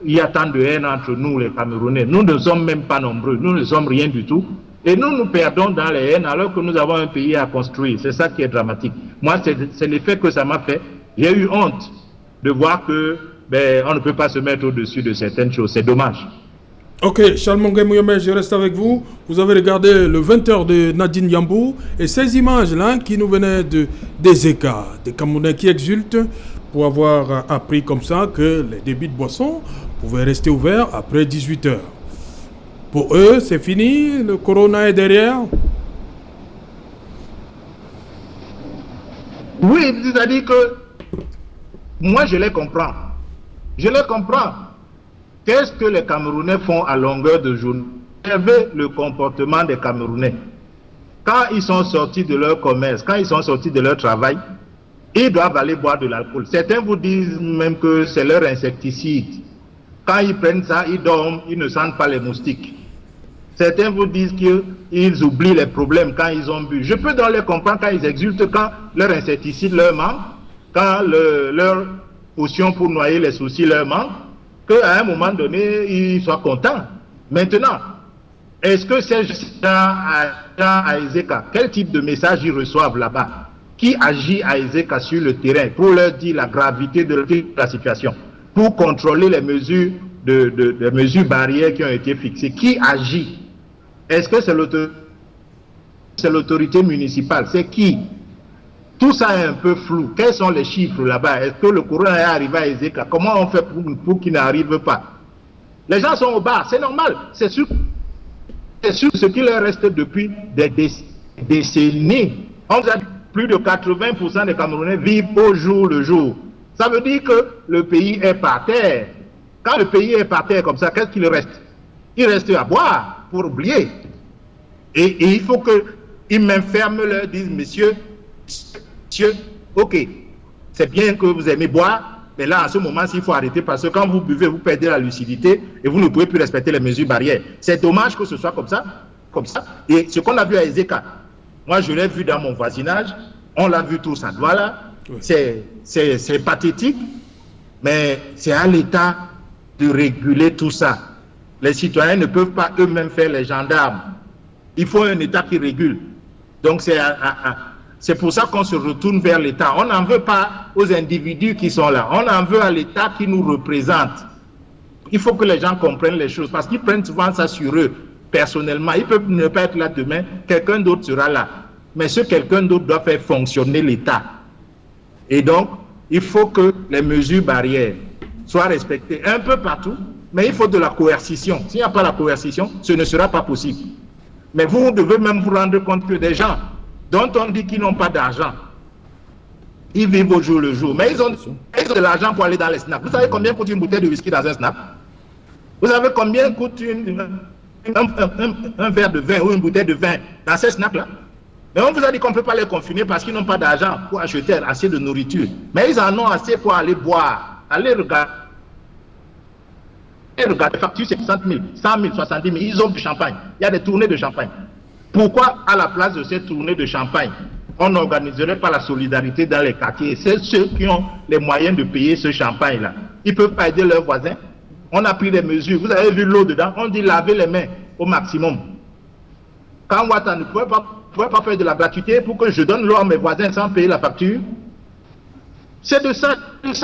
Il y a tant de haine entre nous, les Camerounais. Nous ne sommes même pas nombreux. Nous ne sommes rien du tout. Et nous perdons dans les haines alors que nous avons un pays à construire. C'est ça qui est dramatique. Moi, c'est l'effet que ça m'a fait. J'ai eu honte de voir que on ne peut pas se mettre au-dessus de certaines choses. C'est dommage. Ok, Charles Mongué Mouyamé, je reste avec vous. Vous avez regardé le 20h de Nadine Yambou et ces images-là qui nous venaient des écarts, des Camerounais qui exultent pour avoir appris comme ça que les débits de boissons pouvaient rester ouverts après 18h. Pour eux, c'est fini, le corona est derrière. Oui, c'est-à-dire que moi, je les comprends. Je les comprends. Qu'est-ce que les Camerounais font à longueur de journée? Observez le comportement des Camerounais. Quand ils sont sortis de leur commerce, quand ils sont sortis de leur travail, ils doivent aller boire de l'alcool. Certains vous disent même que c'est leur insecticide. Quand ils prennent ça, ils dorment, ils ne sentent pas les moustiques. Certains vous disent qu'ils oublient les problèmes quand ils ont bu. Je peux donc les comprendre quand ils exultent, quand leur insecticide leur manque, quand leur potion pour noyer les soucis leur manque, qu'à un moment donné, ils soient contents. Maintenant, est-ce que ces gens à Ezeka, quel type de message ils reçoivent là-bas? Qui agit à Ezeka sur le terrain pour leur dire la gravité de la situation, pour contrôler les mesures les mesures barrières qui ont été fixées? Qui agit? Est-ce que c'est l'autorité municipale? C'est qui? Tout ça est un peu flou. Quels sont les chiffres là-bas? Est-ce que le corona est arrivé à Ezeka? Comment on fait pour qu'il n'arrive pas? Les gens sont au bar, c'est normal. C'est sûr ce qui leur reste depuis des décennies. On vous a dit plus de 80% des Camerounais vivent au jour le jour. Ça veut dire que le pays est par terre. Quand le pays est par terre comme ça, qu'est-ce qu'il reste? Il reste à boire pour oublier. Et il faut qu'ils m'enferment, leur disent, monsieur, ok, c'est bien que vous aimez boire, mais là, en ce moment, il faut arrêter parce que quand vous buvez, vous perdez la lucidité et vous ne pouvez plus respecter les mesures barrières. C'est dommage que ce soit comme ça. Et ce qu'on a vu à Ezeka, moi, je l'ai vu dans mon voisinage, on l'a vu tous à Douala, c'est pathétique, mais c'est à l'État de réguler tout ça. Les citoyens ne peuvent pas eux-mêmes faire les gendarmes. Il faut un État qui régule. Donc, c'est pour ça qu'on se retourne vers l'État. On n'en veut pas aux individus qui sont là. On en veut à l'État qui nous représente. Il faut que les gens comprennent les choses parce qu'ils prennent souvent ça sur eux, personnellement. Ils peuvent ne pas être là demain. Quelqu'un d'autre sera là. Mais ce quelqu'un d'autre doit faire fonctionner l'État. Et donc, il faut que les mesures barrières soient respectées un peu partout, mais il faut de la coercition. S'il n'y a pas la coercition, ce ne sera pas possible. Mais vous devez même vous rendre compte que des gens dont on dit qu'ils n'ont pas d'argent, ils vivent au jour le jour, mais ils ont de l'argent pour aller dans les snaps. Vous savez combien coûte une bouteille de whisky dans un snap? Vous savez combien coûte un verre de vin ou une bouteille de vin dans ces snaps-là? Mais on vous a dit qu'on ne peut pas les confiner parce qu'ils n'ont pas d'argent pour acheter assez de nourriture. Mais ils en ont assez pour aller boire, aller regarder. Les factures, c'est 60 000, 100 000, 70 000. Ils ont du champagne. Il y a des tournées de champagne. Pourquoi, à la place de ces tournées de champagne, on n'organiserait pas la solidarité dans les quartiers? C'est ceux qui ont les moyens de payer ce champagne-là. Ils ne peuvent pas aider leurs voisins. On a pris des mesures. Vous avez vu l'eau dedans. On dit laver les mains au maximum. Quand Ouattara ne pouvait pas faire de la gratuité pour que je donne l'eau à mes voisins sans payer la facture. C'est de ça,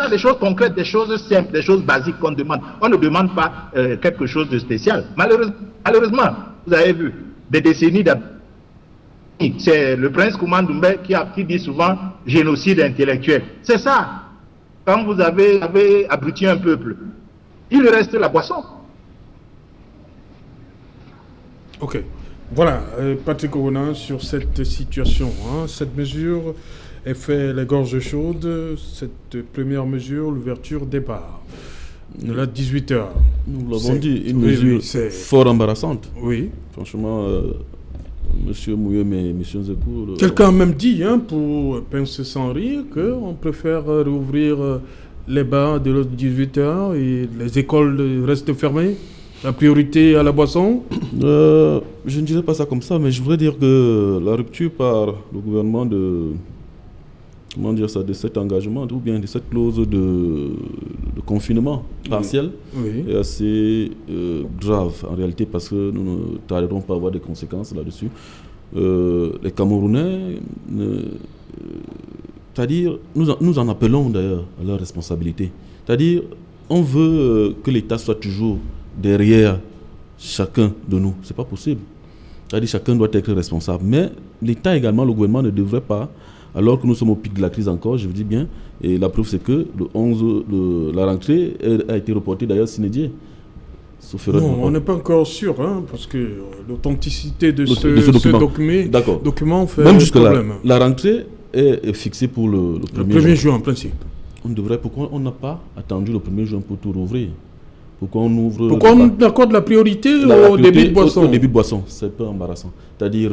des choses concrètes, des choses simples, des choses basiques qu'on demande. On ne demande pas quelque chose de spécial. Malheureusement, vous avez vu, des décennies d'abus. C'est le prince Kouma Doumbé qui dit souvent génocide intellectuel. C'est ça. Quand vous avez abruti un peuple, il reste la boisson. Ok. Voilà, Patrick Owona, sur cette situation. Cette mesure est fait les gorges chaudes. Cette première mesure, l'ouverture des bars. De la 18h. Nous l'avons dit, une mesure fort embarrassante. Oui. Franchement, monsieur Mouye, monsieur Nzekou... Quelqu'un a même dit, pour pincer sans rire, qu'on préfère rouvrir les bars de l'autre 18h et les écoles restent fermées. La priorité à la boisson. Je ne dirais pas ça comme ça, mais je voudrais dire que la rupture par le gouvernement de cet engagement, ou bien de cette clause de confinement partiel, est assez grave en réalité, parce que nous ne tarderons pas à avoir des conséquences là-dessus. Les Camerounais, c'est-à-dire, nous en appelons d'ailleurs à leur responsabilité. C'est-à-dire, on veut que l'État soit toujours derrière chacun de nous. C'est pas possible. C'est-à-dire, chacun doit être responsable. Mais l'État également, le gouvernement ne devrait pas, alors que nous sommes au pic de la crise encore, je vous dis bien, et la preuve c'est que le 11, la rentrée a été reportée d'ailleurs sine die. Non, on n'est pas encore sûr, parce que l'authenticité de ce document fait même jusque problème. La rentrée est fixée pour le 1er juin en principe. Pourquoi on n'a pas attendu le 1er juin pour tout rouvrir? Pourquoi on accorde la priorité au débit de boisson? Au débit de boisson, c'est un peu embarrassant. C'est-à-dire,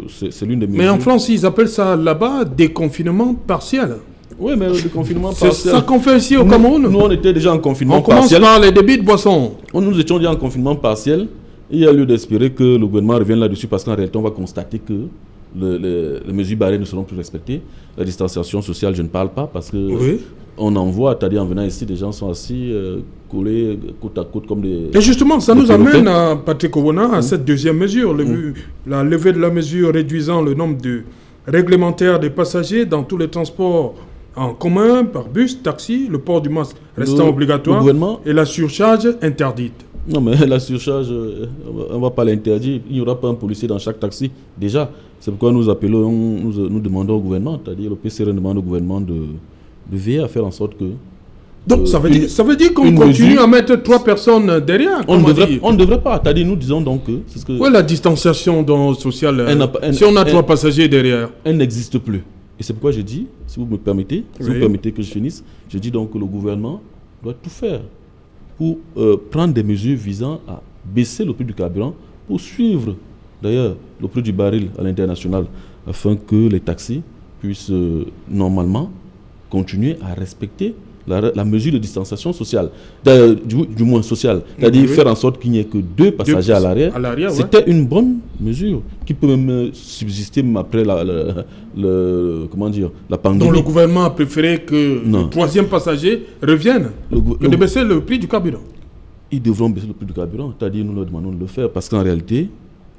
c'est l'une des mesures... Mais en France, ils appellent ça là-bas déconfinement partiel. Oui, mais le déconfinement partiel... C'est ça qu'on fait ici au Cameroun. Nous, on était déjà en confinement On partiel. commence par les débits de boisson. Nous étions déjà en confinement partiel. Il y a lieu d'espérer que le gouvernement revienne là-dessus, parce qu'en réalité, on va constater que les mesures barrières ne seront plus respectées. La distanciation sociale, je ne parle pas, parce que... On en voit, c'est-à-dire en venant ici, des gens sont assis, collés côte à côte comme des... Et justement, ça nous amène à Patrick Owona, à cette deuxième mesure, la levée de la mesure réduisant le nombre de réglementaires des passagers dans tous les transports en commun, par bus, taxi, le port du masque restant obligatoire et la surcharge interdite. Non, mais la surcharge, on ne va pas l'interdire. Il n'y aura pas un policier dans chaque taxi, déjà. C'est pourquoi nous appelons, nous demandons au gouvernement, c'est-à-dire le PCR demande au gouvernement de veiller à faire en sorte que... Donc ça veut dire qu'on continue à mettre 3 personnes derrière. On ne devrait pas. C'est-à-dire, nous disons donc que... Oui, la distanciation sociale, si on a 3 passagers derrière. Elle n'existe plus. Et c'est pourquoi je dis, si vous me permettez, vous permettez que je finisse, je dis donc que le gouvernement doit tout faire pour prendre des mesures visant à baisser le prix du carburant, pour suivre d'ailleurs le prix du baril à l'international, afin que les taxis puissent normalement continuer à respecter la mesure de distanciation sociale, du moins sociale, c'est-à-dire faire en sorte qu'il n'y ait que 2 passagers à l'arrière. C'était une bonne mesure qui peut même subsister même après la pandémie. Donc le gouvernement a préféré que le 3e passager revienne que de baisser le prix du carburant. Ils devront baisser le prix du carburant, c'est-à-dire nous leur demandons de le faire, parce qu'en réalité,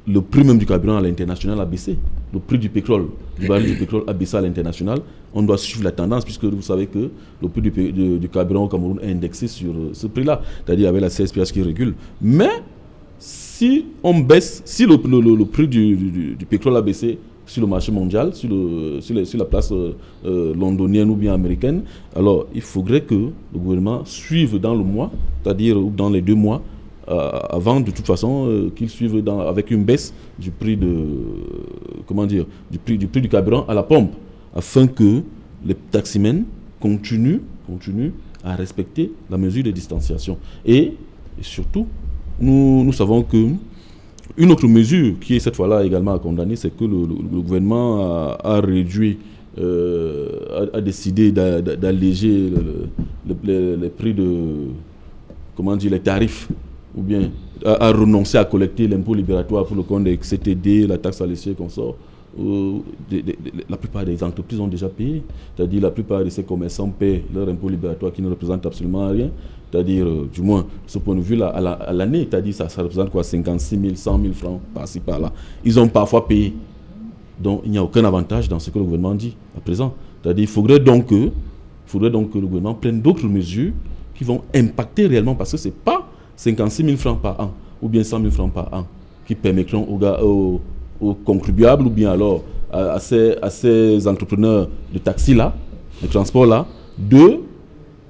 le prix même du carburant à l'international a baissé. Le prix du pétrole, du baril du pétrole a baissé à l'international. On doit suivre la tendance, puisque vous savez que le prix du carburant au Cameroun est indexé sur ce prix-là, c'est-à-dire avec la CSPH qui régule. Mais si on baisse, si le prix du pétrole a baissé sur le marché mondial, sur la place londonienne ou bien américaine, alors il faudrait que le gouvernement suive dans le mois, c'est-à-dire dans les 2 mois, avant de toute façon qu'ils suivent avec une baisse du prix du prix du carburant à la pompe, afin que les taximens continuent à respecter la mesure de distanciation. Et surtout, nous savons que une autre mesure qui est cette fois-là également à condamner, c'est que le gouvernement a réduit, a décidé d'alléger les prix les tarifs, ou bien à renoncer à collecter l'impôt libératoire pour le compte des CTD, la taxe à l'essieu qu'on sort. la plupart des entreprises ont déjà payé. C'est-à-dire la plupart de ces commerçants paient leur impôt libératoire qui ne représente absolument rien. C'est-à-dire, du moins, de ce point de vue-là, à l'année, c'est-à-dire ça représente quoi, 56 000, 100 000 francs par-ci, par-là. Ils ont parfois payé. Donc, il n'y a aucun avantage dans ce que le gouvernement dit à présent. C'est-à-dire, il faudrait donc que le gouvernement prenne d'autres mesures qui vont impacter réellement, parce que ce n'est pas 56 000 francs par an ou bien 100 000 francs par an qui permettront aux contribuables ou bien alors à ces entrepreneurs de taxi-là, de transport-là,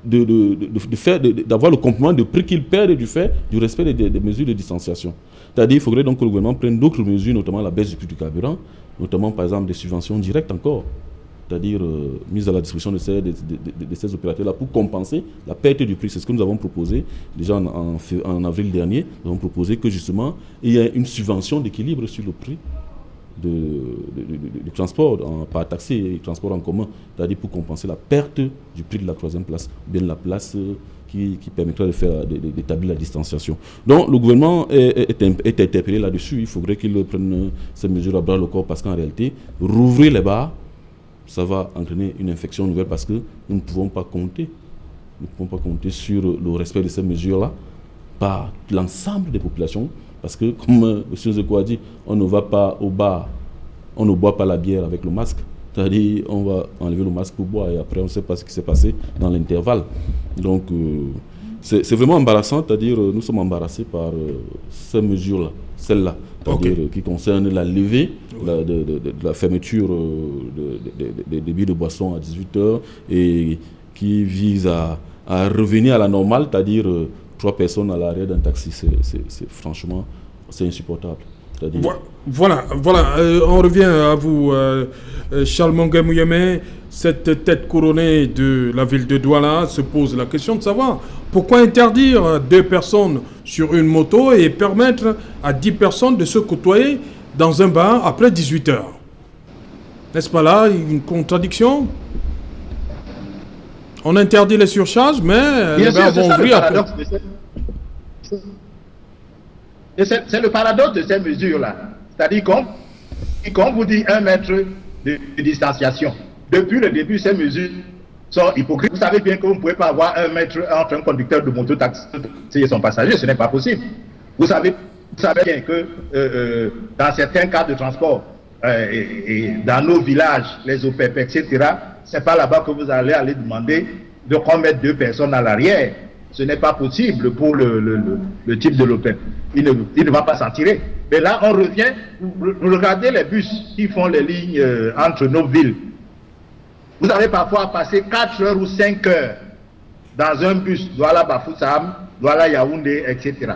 d'avoir le complément de prix qu'ils perdent du fait du respect des mesures de distanciation. C'est-à-dire qu'il faudrait donc que le gouvernement prenne d'autres mesures, notamment la baisse du prix du carburant, notamment par exemple des subventions directes encore, c'est-à-dire mise à la disposition de ces opérateurs-là pour compenser la perte du prix. C'est ce que nous avons proposé déjà en avril dernier. Nous avons proposé que justement il y ait une subvention d'équilibre sur le prix du transport par taxi et transport en commun, c'est-à-dire pour compenser la perte du prix de la troisième place, ou bien la place qui permettra d'établir la distanciation. Donc le gouvernement est interpellé là-dessus. Il faudrait qu'il prenne ces mesures à bras le corps, parce qu'en réalité, rouvrir les bars, ça va entraîner une infection nouvelle, parce que nous ne pouvons pas compter sur le respect de ces mesures-là par l'ensemble des populations, parce que, comme M. Zeko a dit, on ne va pas au bar, on ne boit pas la bière avec le masque, c'est-à-dire on va enlever le masque pour boire et après on ne sait pas ce qui s'est passé dans l'intervalle. Donc c'est vraiment embarrassant, c'est-à-dire nous sommes embarrassés par ces mesures-là, celles-là, c'est-à-dire qui concernent la levée de la fermeture des débits de boissons à 18h et qui vise à revenir à la normale, c'est-à-dire 3 personnes à l'arrière d'un taxi. Franchement, c'est insupportable. Voilà. On revient à vous, Charles Mongué-Mouyemé. Cette tête couronnée de la ville de Douala se pose la question de savoir pourquoi interdire 2 personnes sur une moto et permettre à 10 personnes de se côtoyer dans un bar après 18h. N'est-ce pas là une contradiction? On interdit les surcharges, mais les bars vont ouvrir après. C'est le paradoxe de ces mesures-là. C'est-à-dire qu'on vous dit 1 mètre de distanciation. Depuis le début, ces mesures sont hypocrites. Vous savez bien que vous ne pouvez pas avoir 1 mètre entre un conducteur de moto-taxi et son passager. Ce n'est pas possible. Vous savez bien que dans certains cas de transport, et dans nos villages, les OPEP, etc., ce n'est pas là-bas que vous allez demander de remettre 2 personnes à l'arrière. Ce n'est pas possible pour le type de l'OPEP. Il ne va pas s'en tirer. Mais là, on revient, vous regardez les bus qui font les lignes entre nos villes. Vous avez parfois passé 4 heures ou 5 heures dans un bus, Douala Bafoussam, Douala Yaoundé, etc.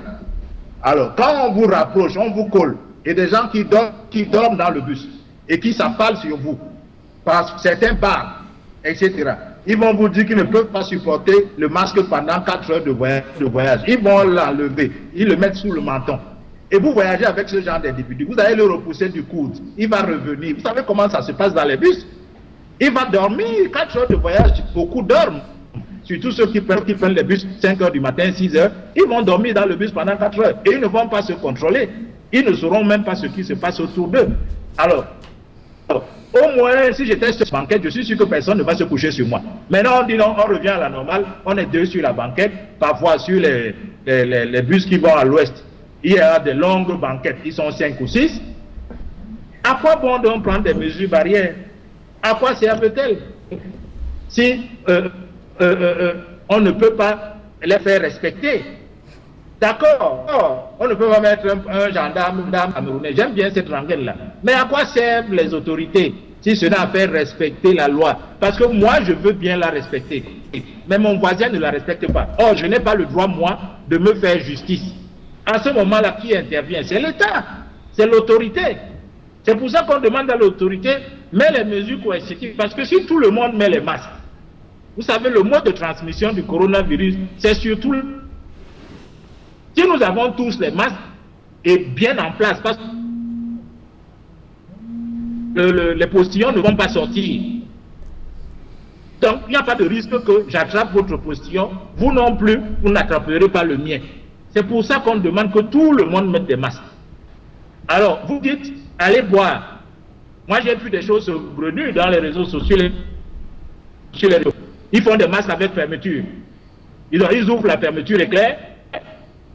Alors, quand on vous rapproche, on vous colle, et des gens qui dorment dans le bus et qui s'affalent sur vous, par certains bars, etc., ils vont vous dire qu'ils ne peuvent pas supporter le masque pendant 4 heures de voyage. Ils vont l'enlever, ils le mettent sous le menton. Et vous voyagez avec ce genre d'individu, vous allez le repousser du coude, il va revenir. Vous savez comment ça se passe dans les bus? Il va dormir 4 heures de voyage, beaucoup dorment. Surtout ceux qui prennent les bus 5 heures du matin, 6 heures, ils vont dormir dans le bus pendant 4 heures. Et ils ne vont pas se contrôler. Ils ne sauront même pas ce qui se passe autour d'eux. Alors, au moins, si j'étais sur la banquette, je suis sûr que personne ne va se coucher sur moi. Maintenant, on dit non, on revient à la normale, on est 2 sur la banquette, parfois sur les bus qui vont à l'ouest. Il y a des longues banquettes, ils sont 5 ou 6. À quoi bon donc prendre des mesures barrières? À quoi servent-elles? Si on ne peut pas les faire respecter. D'accord, on ne peut pas mettre un gendarme camerounais. J'aime bien cette rengaine-là. Mais à quoi servent les autorités si ce n'est à faire respecter la loi? Parce que moi, je veux bien la respecter. Mais mon voisin ne la respecte pas. Or, je n'ai pas le droit, moi, de me faire justice. À ce moment-là, qui intervient? C'est l'État, c'est l'autorité. C'est pour ça qu'on demande à l'autorité, met les mesures coercitives. Parce que si tout le monde met les masques, vous savez, le mode de transmission du coronavirus, c'est surtout... Si nous avons tous les masques et bien en place, parce que les postillons ne vont pas sortir. Donc, il n'y a pas de risque que j'attrape votre postillon. Vous non plus, vous n'attraperez pas le mien. C'est pour ça qu'on demande que tout le monde mette des masques. Alors, vous dites, allez boire. Moi, j'ai vu des choses saugrenues dans les réseaux sociaux. Ils font des masques avec fermeture. Ils ouvrent la fermeture éclair,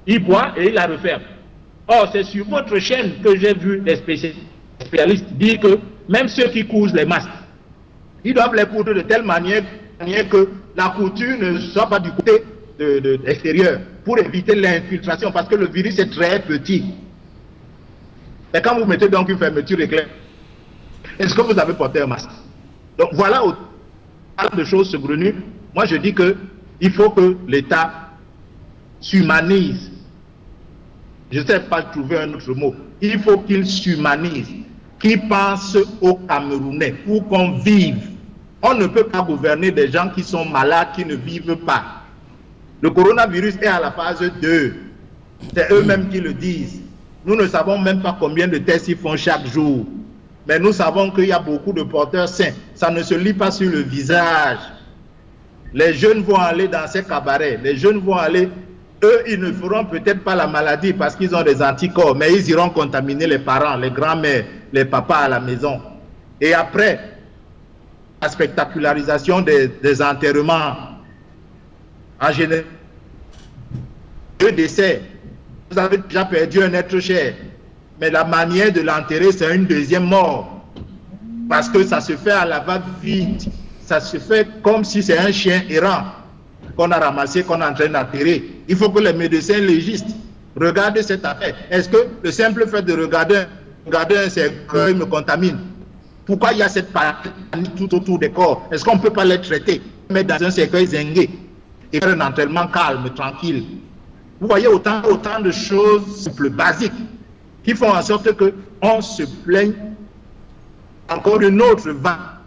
ils boivent et ils la referment. Or, c'est sur votre chaîne que j'ai vu des spécialistes dire que même ceux qui cousent les masques, ils doivent les coudre de telle manière que la couture ne soit pas du côté de l'extérieur pour éviter l'infiltration, parce que le virus est très petit. Et quand vous mettez donc une fermeture éclair, est-ce que vous avez porté un masque? Donc voilà autant de choses saugrenues. Moi je dis qu'il faut que l'État s'humanise. Je ne sais pas trouver un autre mot. Il faut qu'il s'humanise, qu'il pense aux Camerounais pour qu'on vive. On ne peut pas gouverner des gens qui sont malades, qui ne vivent pas. Le coronavirus est à la phase 2. C'est eux-mêmes qui le disent. Nous ne savons même pas combien de tests ils font chaque jour. Mais nous savons qu'il y a beaucoup de porteurs sains. Ça ne se lit pas sur le visage. Les jeunes vont aller dans ces cabarets. Les jeunes vont aller... Eux, ils ne feront peut-être pas la maladie parce qu'ils ont des anticorps, mais ils iront contaminer les parents, les grands-mères, les papas à la maison. Et après, la spectacularisation des enterrements, en général, 2 décès, vous avez déjà perdu un être cher, mais la manière de l'enterrer, c'est une deuxième mort, parce que ça se fait à la va-vite, ça se fait comme si c'est un chien errant qu'on a ramassé, qu'on est en train d'enterrer. Il faut que les médecins légistes regardent cette affaire. Est-ce que le simple fait de regarder un cercueil me contamine? Pourquoi il y a cette panique tout autour des corps? Est-ce qu'on ne peut pas les traiter, mettre dans un cercueil zingué et faire un enterrement calme, tranquille? Vous voyez autant de choses simples, basiques, qui font en sorte qu'on se plaigne. Encore une autre va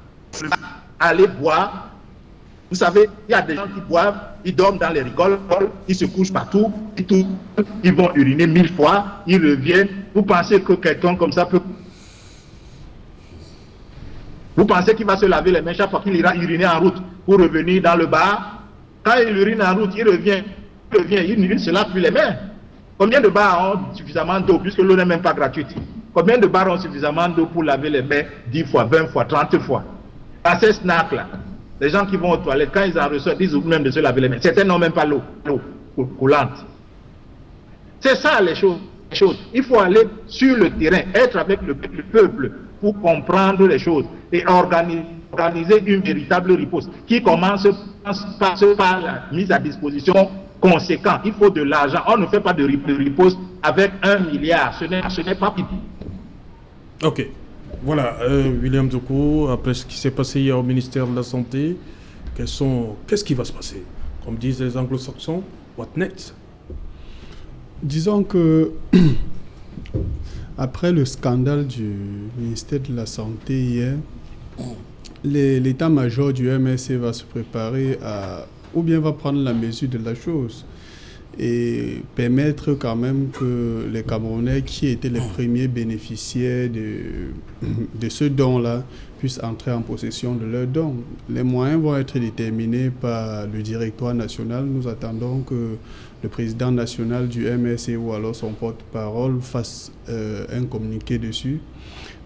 aller boire. Vous savez, il y a des gens qui boivent, ils dorment dans les rigoles, ils se couchent partout, ils vont uriner 1000 fois, ils reviennent. Vous pensez que quelqu'un comme ça peut... Vous pensez qu'il va se laver les mains chaque fois qu'il ira uriner en route pour revenir dans le bar? Quand il urine en route, il revient, il ne se lave plus les mains. Combien de bars ont suffisamment d'eau, puisque l'eau n'est même pas gratuite? Combien de bars ont suffisamment d'eau pour laver les mains 10 fois, 20 fois, 30 fois? À ces snacks-là, les gens qui vont aux toilettes, quand ils en ressortent, ils oublient même de se laver les mains. Certains n'ont même pas l'eau coulante. C'est ça les choses. Il faut aller sur le terrain, être avec le peuple pour comprendre les choses et organiser une véritable riposte qui commence par la mise à disposition conséquente. Il faut de l'argent. On ne fait pas de riposte avec 1 milliard. Ce n'est pas petit. Ok. Voilà, William Doko, après ce qui s'est passé hier au ministère de la Santé, qu'est-ce qui va se passer? Comme disent les anglo-saxons, what next? Disons que après le scandale du ministère de la Santé hier, l'état-major du MSC va se préparer ou bien va prendre la mesure de la chose et permettre quand même que les Camerounais qui étaient les premiers bénéficiaires de ce don-là puissent entrer en possession de leur don. Les moyens vont être déterminés par le directoire national. Nous attendons que le président national du MSC ou alors son porte-parole fasse un communiqué dessus.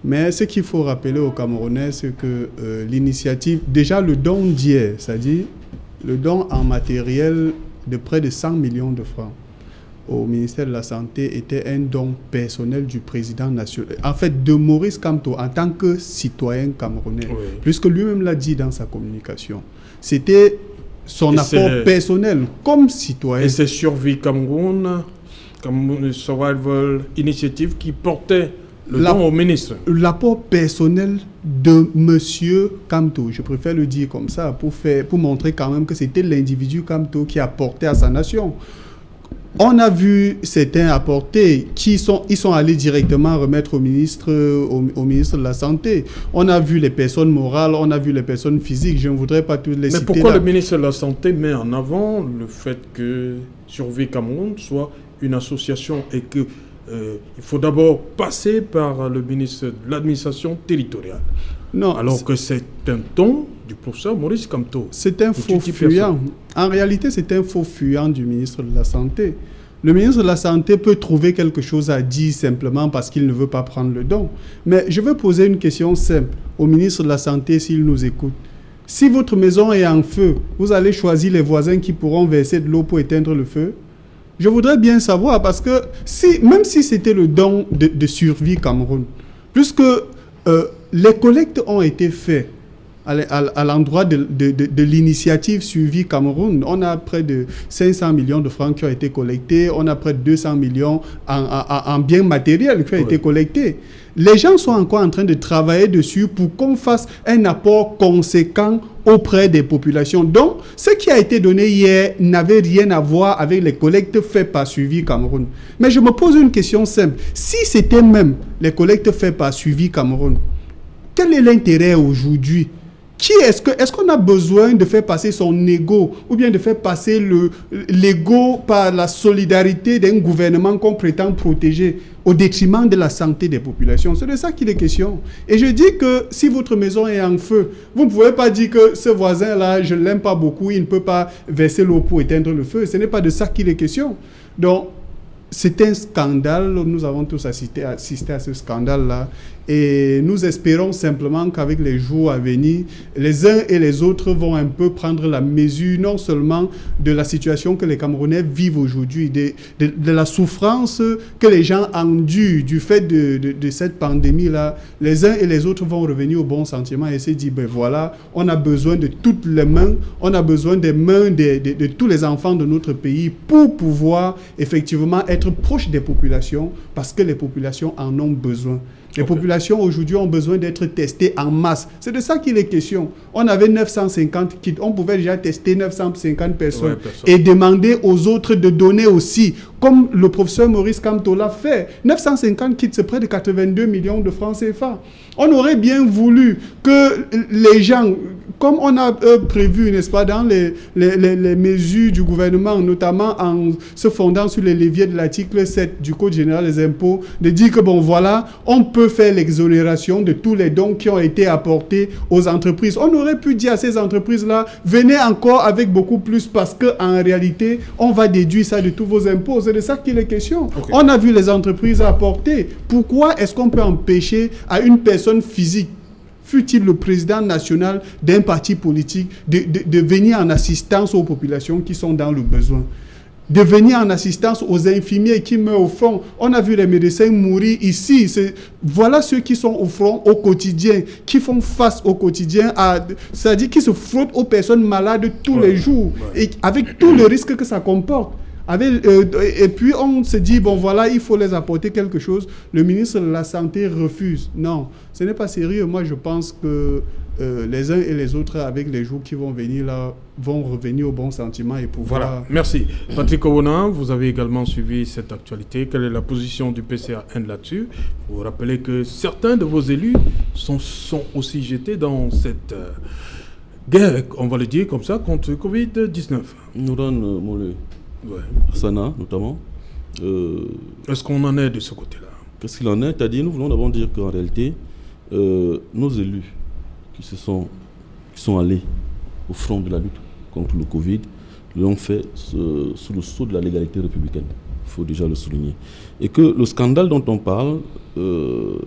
Mais ce qu'il faut rappeler aux Camerounais, c'est que l'initiative, déjà le don d'hier, c'est-à-dire le don en matériel de près de 100 millions de francs au ministère de la Santé était un don personnel du président national, en fait de Maurice Kamto en tant que citoyen camerounais, oui. Puisque lui-même l'a dit dans sa communication. C'était son apport personnel comme citoyen. Et c'est Survie Cameroun, comme Survival Initiative qui portait le don au ministre. L'apport personnel de monsieur Kamto, je préfère le dire comme ça, pour montrer quand même que c'était l'individu Kamto qui apportait à sa nation. On a vu certains apporter, ils sont allés directement remettre au ministre de la Santé. On a vu les personnes morales, on a vu les personnes physiques, je ne voudrais pas tous les citer. Mais pourquoi le ministre de la Santé met en avant le fait que Survie Cameroun soit une association et que il faut d'abord passer par le ministre de l'administration territoriale? Non, alors que c'est un don du professeur Maurice Kamto. C'est un faux fuyant. En réalité, c'est un faux fuyant du ministre de la Santé. Le ministre de la Santé peut trouver quelque chose à dire simplement parce qu'il ne veut pas prendre le don. Mais je veux poser une question simple au ministre de la Santé s'il nous écoute. Si votre maison est en feu, vous allez choisir les voisins qui pourront verser de l'eau pour éteindre le feu? Je voudrais bien savoir parce que même si c'était le don de survie Cameroun, puisque les collectes ont été faites à l'endroit de l'initiative Suivi Cameroun. On a près de 500 millions de francs qui ont été collectés. On a près de 200 millions en biens matériels qui ont été collectés. Les gens sont encore en train de travailler dessus pour qu'on fasse un apport conséquent auprès des populations. Donc, ce qui a été donné hier n'avait rien à voir avec les collectes faites par Suivi Cameroun. Mais je me pose une question simple. Si c'était même les collectes faites par Suivi Cameroun, quel est l'intérêt aujourd'hui? Est-ce qu'on a besoin de faire passer son ego ou bien de faire passer l'ego par la solidarité d'un gouvernement qu'on prétend protéger au détriment de la santé des populations? C'est de ça qu'il est question. Et je dis que si votre maison est en feu, vous ne pouvez pas dire que ce voisin-là, je ne l'aime pas beaucoup, il ne peut pas verser l'eau pour éteindre le feu. Ce n'est pas de ça qu'il est question. Donc, c'est un scandale. Nous avons tous assisté à ce scandale-là. Et nous espérons simplement qu'avec les jours à venir, les uns et les autres vont un peu prendre la mesure, non seulement de la situation que les Camerounais vivent aujourd'hui, de la souffrance que les gens endurent du fait de cette pandémie-là. Les uns et les autres vont revenir au bon sentiment et se dire, ben voilà, on a besoin de toutes les mains, on a besoin des mains de tous les enfants de notre pays pour pouvoir effectivement être proche des populations, parce que les populations en ont besoin. Les populations aujourd'hui ont besoin d'être testées en masse. C'est de ça qu'il est question. On avait 950 kits. On pouvait déjà tester 950 personnes et demander aux autres de donner aussi, comme le professeur Maurice Kamto l'a fait. 950 kits, c'est près de 82 millions de francs CFA. On aurait bien voulu que les gens, comme on a prévu, n'est-ce pas, dans les mesures du gouvernement, notamment en se fondant sur les leviers de l'article 7 du Code général des impôts, de dire que bon voilà, on peut faire l'exonération de tous les dons qui ont été apportés aux entreprises. On aurait pu dire à ces entreprises-là, venez encore avec beaucoup plus parce qu'en réalité, on va déduire ça de tous vos impôts. C'est de ça qu'il est question. On a vu les entreprises apporter. Pourquoi est-ce qu'on peut empêcher à une personne physique, fût-il le président national d'un parti politique, de venir en assistance aux populations qui sont dans le besoin, de venir en assistance aux infirmiers qui meurent au front? On a vu les médecins mourir ici. Voilà ceux qui sont au front au quotidien, qui font face au quotidien, c'est-à-dire qui se frottent aux personnes malades tous les jours, et avec tout le risque que ça comporte. Et puis on se dit, bon voilà, il faut les apporter quelque chose. Le ministre de la Santé refuse. Non, ce n'est pas sérieux. Moi, je pense que les uns et les autres, avec les jours qui vont venir là, vont revenir au bon sentiment et pouvoir... Voilà, merci. Patrick Owona, vous avez également suivi cette actualité. Quelle est la position du PCAN là-dessus? Vous rappelez que certains de vos élus sont aussi jetés dans cette guerre, on va le dire comme ça, contre Covid-19. Nouran Moulé. Sana, notamment. Est-ce qu'on en est de ce côté-là? Qu'est-ce qu'il en est? C'est-à-dire, nous voulons d'abord dire qu'en réalité, nos élus qui sont allés au front de la lutte contre le Covid l'ont fait sous le sceau de la légalité républicaine. Il faut déjà le souligner. Et que le scandale dont on parle, le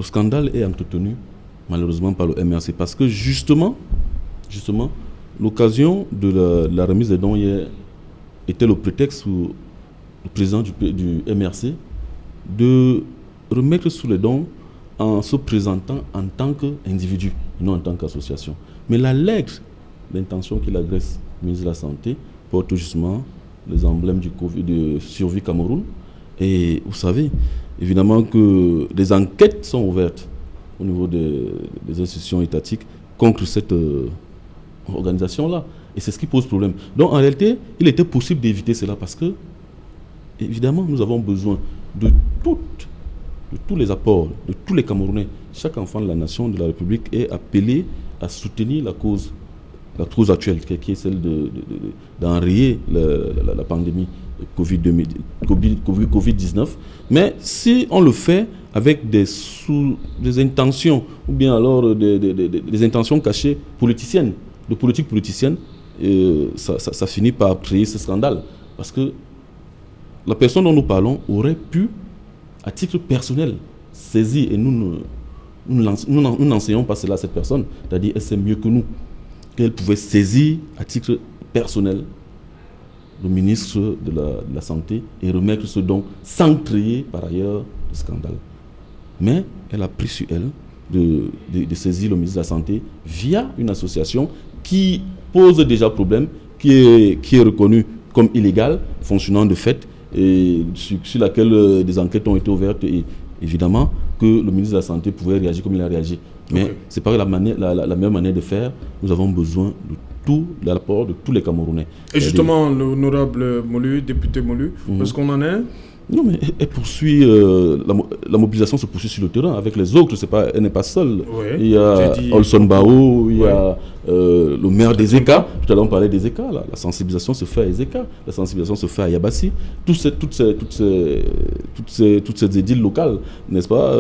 scandale est entretenu malheureusement par le MRC parce que justement, l'occasion de la remise des dons hier était le prétexte pour le président du MRC de remettre sous les dons en se présentant en tant qu'individu, non en tant qu'association. Mais la lettre d'intention qu'il adresse au ministre de la Santé porte justement les emblèmes du Covid, de Survie Cameroun. Et vous savez, évidemment que des enquêtes sont ouvertes au niveau des institutions étatiques contre cette organisation-là. Et c'est ce qui pose problème. Donc en réalité, il était possible d'éviter cela parce que, évidemment, nous avons besoin de tous les apports, de tous les Camerounais. Chaque enfant de la nation, de la République est appelé à soutenir la cause actuelle, qui est celle d'enrayer la pandémie Covid-19. Mais si on le fait avec des intentions, ou bien alors des intentions cachées politiciennes, de politique politicienne, ça finit par créer ce scandale. Parce que la personne dont nous parlons aurait pu, à titre personnel, saisir, et nous n'enseignons pas cela à cette personne, c'est-à-dire elle sait mieux que nous, qu'elle pouvait saisir à titre personnel le ministre de la Santé et remettre ce don sans créer par ailleurs de scandale. Mais elle a pris sur elle de saisir le ministre de la Santé via une association qui pose déjà problème, qui est reconnue comme illégale, fonctionnant de fait, et sur laquelle des enquêtes ont été ouvertes, et évidemment que le ministre de la Santé pouvait réagir comme il a réagi. Mais c'est pas la meilleure manière de faire. Nous avons besoin de tout l'apport de tous les Camerounais. Et justement, l'honorable Molu, député Molu, est-ce qu'on en est? Non, mais elle poursuit, la mobilisation se poursuit sur le terrain avec les autres, elle n'est pas seule. Oui, il y a Olson Bao, il y a le maire des ECA, tout à l'heure on parlait des ECA, là. La sensibilisation se fait à EZECA, la sensibilisation se fait à Yabassi, toutes ces édiles locales, n'est-ce pas,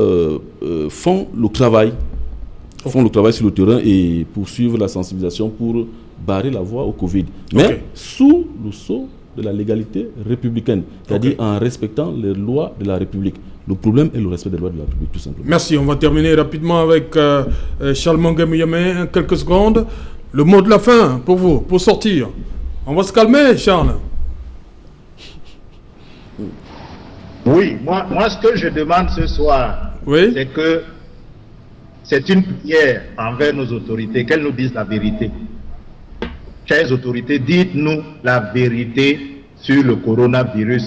font le travail sur le terrain et poursuivent la sensibilisation pour barrer la voie au Covid. Mais sous le sceau de la légalité républicaine, c'est-à-dire en respectant les lois de la République. Le problème est le respect des lois de la République, tout simplement. Merci. On va terminer rapidement avec Charles Mongué Mouyamé. Quelques secondes. Le mot de la fin pour vous, pour sortir. On va se calmer, Charles. Oui, moi ce que je demande ce soir, c'est que c'est une prière envers nos autorités, qu'elles nous disent la vérité. Chères autorités, dites-nous la vérité sur le coronavirus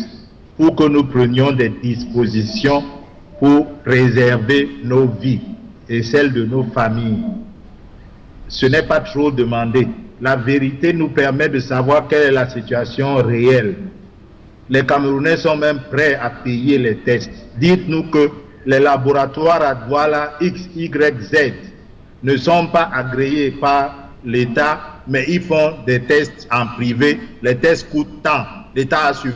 pour que nous prenions des dispositions pour préserver nos vies et celles de nos familles. Ce n'est pas trop demandé. La vérité nous permet de savoir quelle est la situation réelle. Les Camerounais sont même prêts à payer les tests. Dites-nous que les laboratoires à Douala X, Y, Z ne sont pas agréés par l'État, mais ils font des tests en privé. Les tests coûtent tant. L'État a su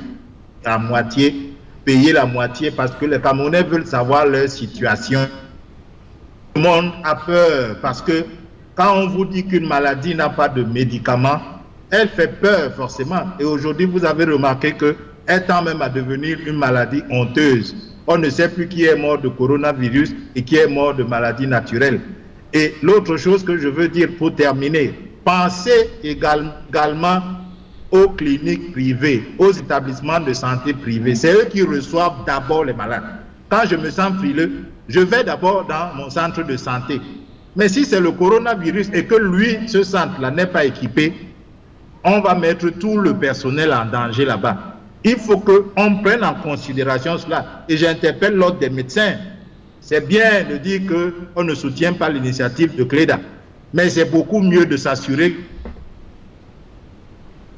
la moitié, payer la moitié parce que les Camerounais veulent savoir leur situation. Tout le monde a peur parce que quand on vous dit qu'une maladie n'a pas de médicaments, elle fait peur forcément. Et aujourd'hui, vous avez remarqué qu'elle tend même à devenir une maladie honteuse. On ne sait plus qui est mort de coronavirus et qui est mort de maladie naturelle. Et l'autre chose que je veux dire pour terminer, pensez également aux cliniques privées, aux établissements de santé privés. C'est eux qui reçoivent d'abord les malades. Quand je me sens frileux, je vais d'abord dans mon centre de santé. Mais si c'est le coronavirus et que lui, ce centre-là, n'est pas équipé, on va mettre tout le personnel en danger là-bas. Il faut qu'on prenne en considération cela. Et j'interpelle l'ordre des médecins. C'est bien de dire qu'on ne soutient pas l'initiative de Cléda. Mais c'est beaucoup mieux de s'assurer que les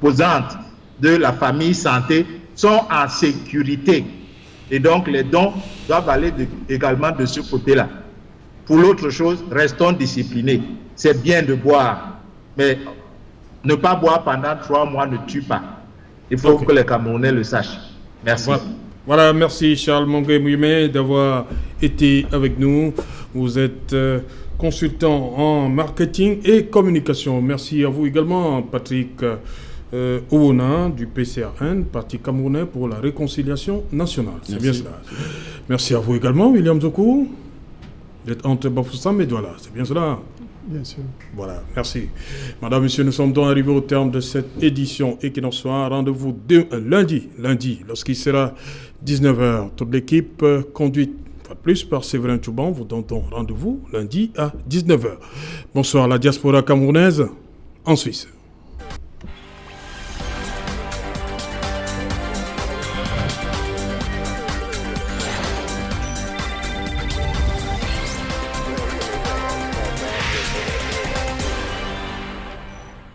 composantes de la famille santé sont en sécurité. Et donc les dons doivent aller également de ce côté-là. Pour l'autre chose, restons disciplinés. C'est bien de boire, mais ne pas boire pendant 3 mois ne tue pas. Il faut que les Camerounais le sachent. Merci. Voilà, merci Charles Mongué Mouyamé d'avoir été avec nous. Vous êtes consultant en marketing et communication. Merci à vous également, Patrick Ouona du PCRN, Parti camerounais pour la réconciliation nationale. C'est bien cela. Merci à vous également, William Zokou. Vous êtes entre Bafoussam et Douala. C'est bien cela. Bien sûr. Voilà, merci. Madame, Monsieur, nous sommes donc arrivés au terme de cette édition Equinox Soir. Rendez-vous lundi, lorsqu'il sera 19h. Toute l'équipe conduite, plus par Séverin Touban, vous donnons rendez-vous lundi à 19h. Bonsoir, la diaspora camerounaise en Suisse.